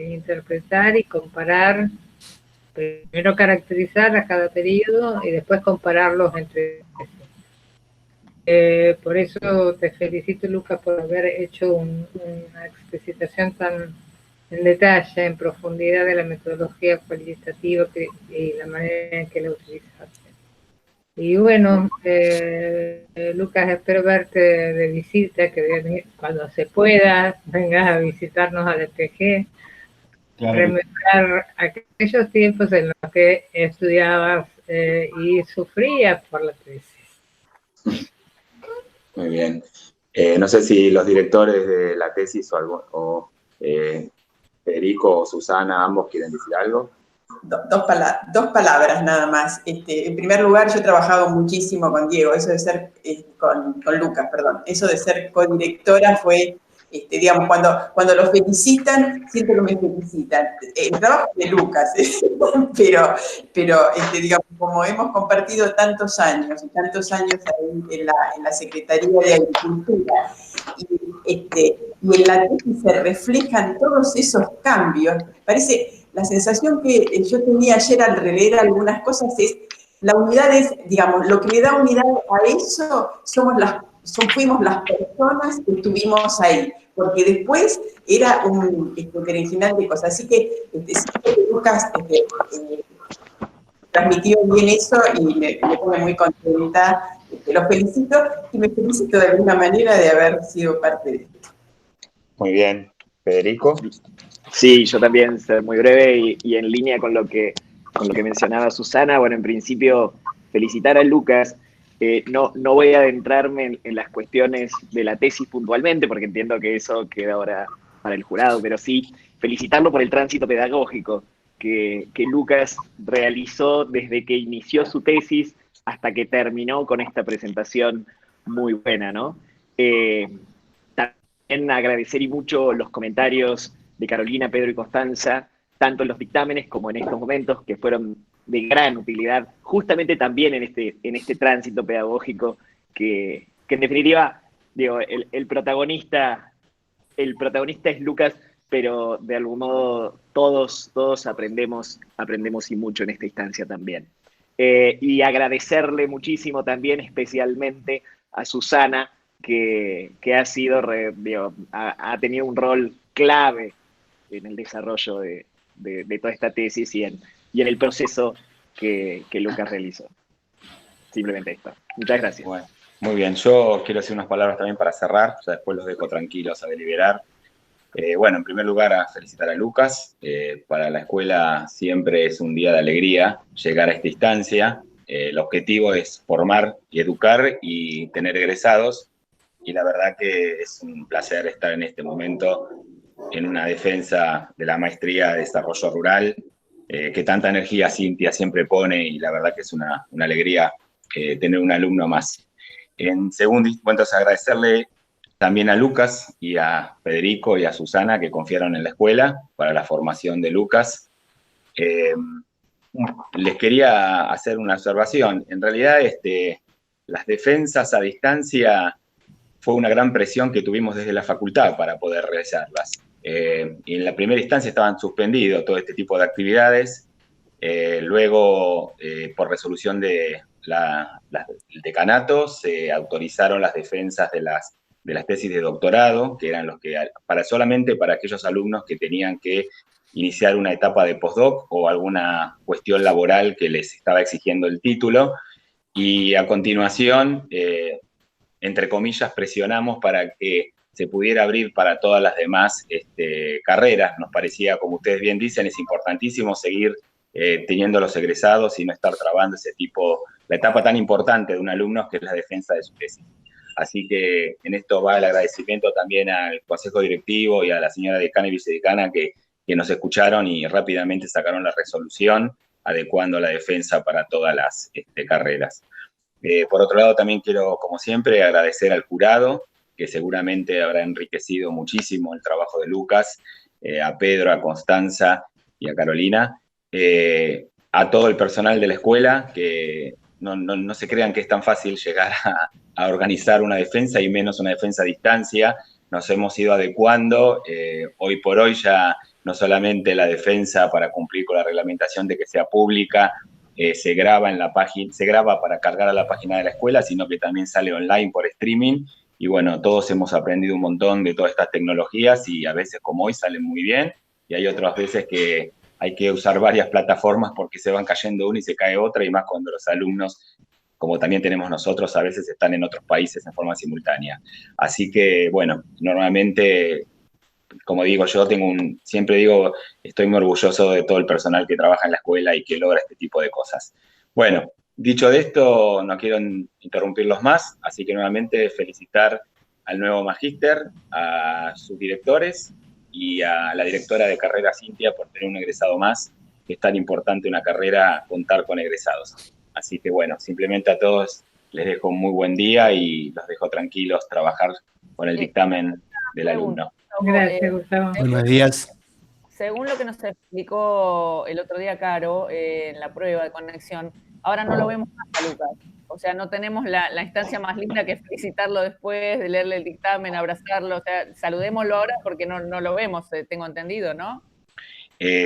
interpretar y comparar, primero caracterizar a cada periodo y después compararlos entre sí. Por eso te felicito, Lucas, por haber hecho una explicitación tan en detalle, en profundidad de la metodología cualitativa y la manera en que la utilizaste. Y bueno, Lucas, espero verte de visita, que cuando se pueda vengas a visitarnos al EPG, claro, rememorar aquellos tiempos en los que estudiabas y sufrías por la tesis. Muy bien. No sé si los directores de la tesis o Federico o Susana, ambos quieren decir algo. Dos palabras nada más. En primer lugar, yo he trabajado muchísimo con Diego, eso de ser, con Lucas, perdón, eso de ser codirectora fue, digamos, cuando los felicitan, siento que me felicitan. El trabajo de Lucas, pero digamos, como hemos compartido tantos años ahí en la Secretaría de Agricultura, y en la tesis se reflejan todos esos cambios, parece. La sensación que yo tenía ayer al releer algunas cosas es, la unidad es, digamos, lo que le da unidad a eso fuimos las personas que estuvimos ahí, porque después era un berenjenal de cosas. Así que Lucas transmitió bien eso y me pone muy contenta. Lo felicito y me felicito de alguna manera de haber sido parte de esto. Muy bien. Federico. Sí, yo también ser muy breve y en línea con lo que mencionaba Susana. Bueno, en principio, felicitar a Lucas. No voy a adentrarme en las cuestiones de la tesis puntualmente, porque entiendo que eso queda ahora para el jurado, pero sí felicitarlo por el tránsito pedagógico que Lucas realizó desde que inició su tesis hasta que terminó con esta presentación muy buena, ¿no? También agradecer y mucho los comentarios de Carolina, Pedro y Constanza, tanto en los dictámenes como en estos momentos, que fueron de gran utilidad, justamente también en este tránsito pedagógico, que en definitiva, digo, el protagonista es Lucas, pero de algún modo todos aprendemos y mucho en esta instancia también. Y agradecerle muchísimo también, especialmente a Susana, que ha sido, ha tenido un rol clave en el desarrollo de toda esta tesis y en el proceso que Lucas realizó. Simplemente esto. Muchas gracias. Bueno, Muy bien, yo quiero decir unas palabras también para cerrar, ya después los dejo tranquilos a deliberar. Bueno, en primer lugar, a felicitar a Lucas. Para la escuela siempre es un día de alegría llegar a esta instancia. El objetivo es formar y educar y tener egresados. Y la verdad que es un placer estar en este momento en una defensa de la maestría de desarrollo rural, que tanta energía Cintia siempre pone, y la verdad que es una alegría tener un alumno más. En segundo, entonces agradecerle también a Lucas y a Federico y a Susana que confiaron en la escuela para la formación de Lucas. Les quería hacer una observación. En realidad, las defensas a distancia fue una gran presión que tuvimos desde la facultad para poder realizarlas. Y en la primera instancia estaban suspendidos todo este tipo de actividades. Luego, por resolución del decanato, se autorizaron las defensas de las tesis de doctorado, que eran solamente para aquellos alumnos que tenían que iniciar una etapa de postdoc o alguna cuestión laboral que les estaba exigiendo el título. Y a continuación, entre comillas, presionamos para que se pudiera abrir para todas las demás carreras. Nos parecía, como ustedes bien dicen, es importantísimo seguir teniendo los egresados y no estar trabando la etapa tan importante de un alumno que es la defensa de su tesis. Así que en esto va el agradecimiento también al consejo directivo y a la señora decana y vicedecana que nos escucharon y rápidamente sacaron la resolución adecuando la defensa para todas las carreras. Por otro lado, también quiero, como siempre, agradecer al jurado, que seguramente habrá enriquecido muchísimo el trabajo de Lucas, a Pedro, a Constanza y a Carolina, a todo el personal de la escuela, que no se crean que es tan fácil llegar a organizar una defensa y menos una defensa a distancia. Nos hemos ido adecuando. Hoy por hoy ya no solamente la defensa para cumplir con la reglamentación de que sea pública, se graba para cargar a la página de la escuela, sino que también sale online por streaming. Y bueno, todos hemos aprendido un montón de todas estas tecnologías y a veces como hoy salen muy bien y hay otras veces que hay que usar varias plataformas porque se van cayendo una y se cae otra, y más cuando los alumnos, como también tenemos nosotros, a veces están en otros países en forma simultánea. Así que, bueno, normalmente, como digo, siempre digo, estoy muy orgulloso de todo el personal que trabaja en la escuela y que logra este tipo de cosas. Bueno, dicho de esto, no quiero interrumpirlos más, así que nuevamente felicitar al nuevo magíster, a sus directores y a la directora de carrera Cintia por tener un egresado más, que es tan importante una carrera contar con egresados. Así que bueno, simplemente a todos les dejo un muy buen día y los dejo tranquilos trabajar con el dictamen del alumno. Gracias, Gustavo. Buenos días. Según lo que nos explicó el otro día Caro en la prueba de conexión, ahora no lo vemos más a Lucas. O sea, no tenemos la instancia más linda que felicitarlo después, de leerle el dictamen, abrazarlo. O sea, saludémoslo ahora porque no lo vemos, tengo entendido, ¿no?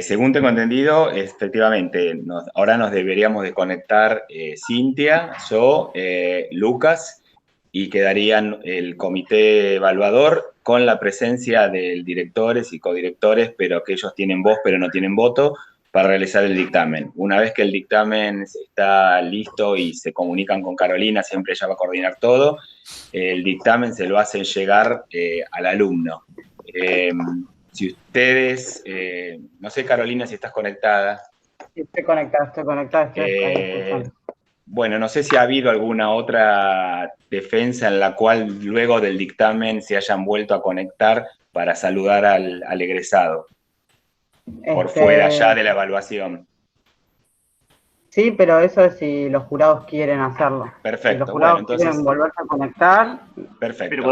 Según tengo entendido, efectivamente, ahora nos deberíamos de conectar Cintia, yo, Lucas, y quedarían el comité evaluador con la presencia de directores y codirectores, pero que ellos tienen voz pero no tienen voto, para realizar el dictamen. Una vez que el dictamen está listo y se comunican con Carolina, siempre ella va a coordinar todo, el dictamen se lo hacen llegar al alumno. Si ustedes, no sé, Carolina, si estás conectada. Estoy conectada. Bueno, no sé si ha habido alguna otra defensa en la cual luego del dictamen se hayan vuelto a conectar para saludar al egresado, por fuera ya de la evaluación. Sí, pero eso es si los jurados quieren hacerlo. Perfecto. Si los jurados entonces, quieren volverse a conectar. Perfecto. Pero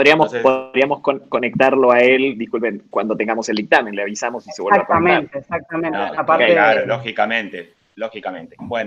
podríamos conectartarlo a él, disculpen, cuando tengamos el dictamen, le avisamos y se vuelve a conectar. Exactamente. No, aparte, claro, lógicamente. Bueno.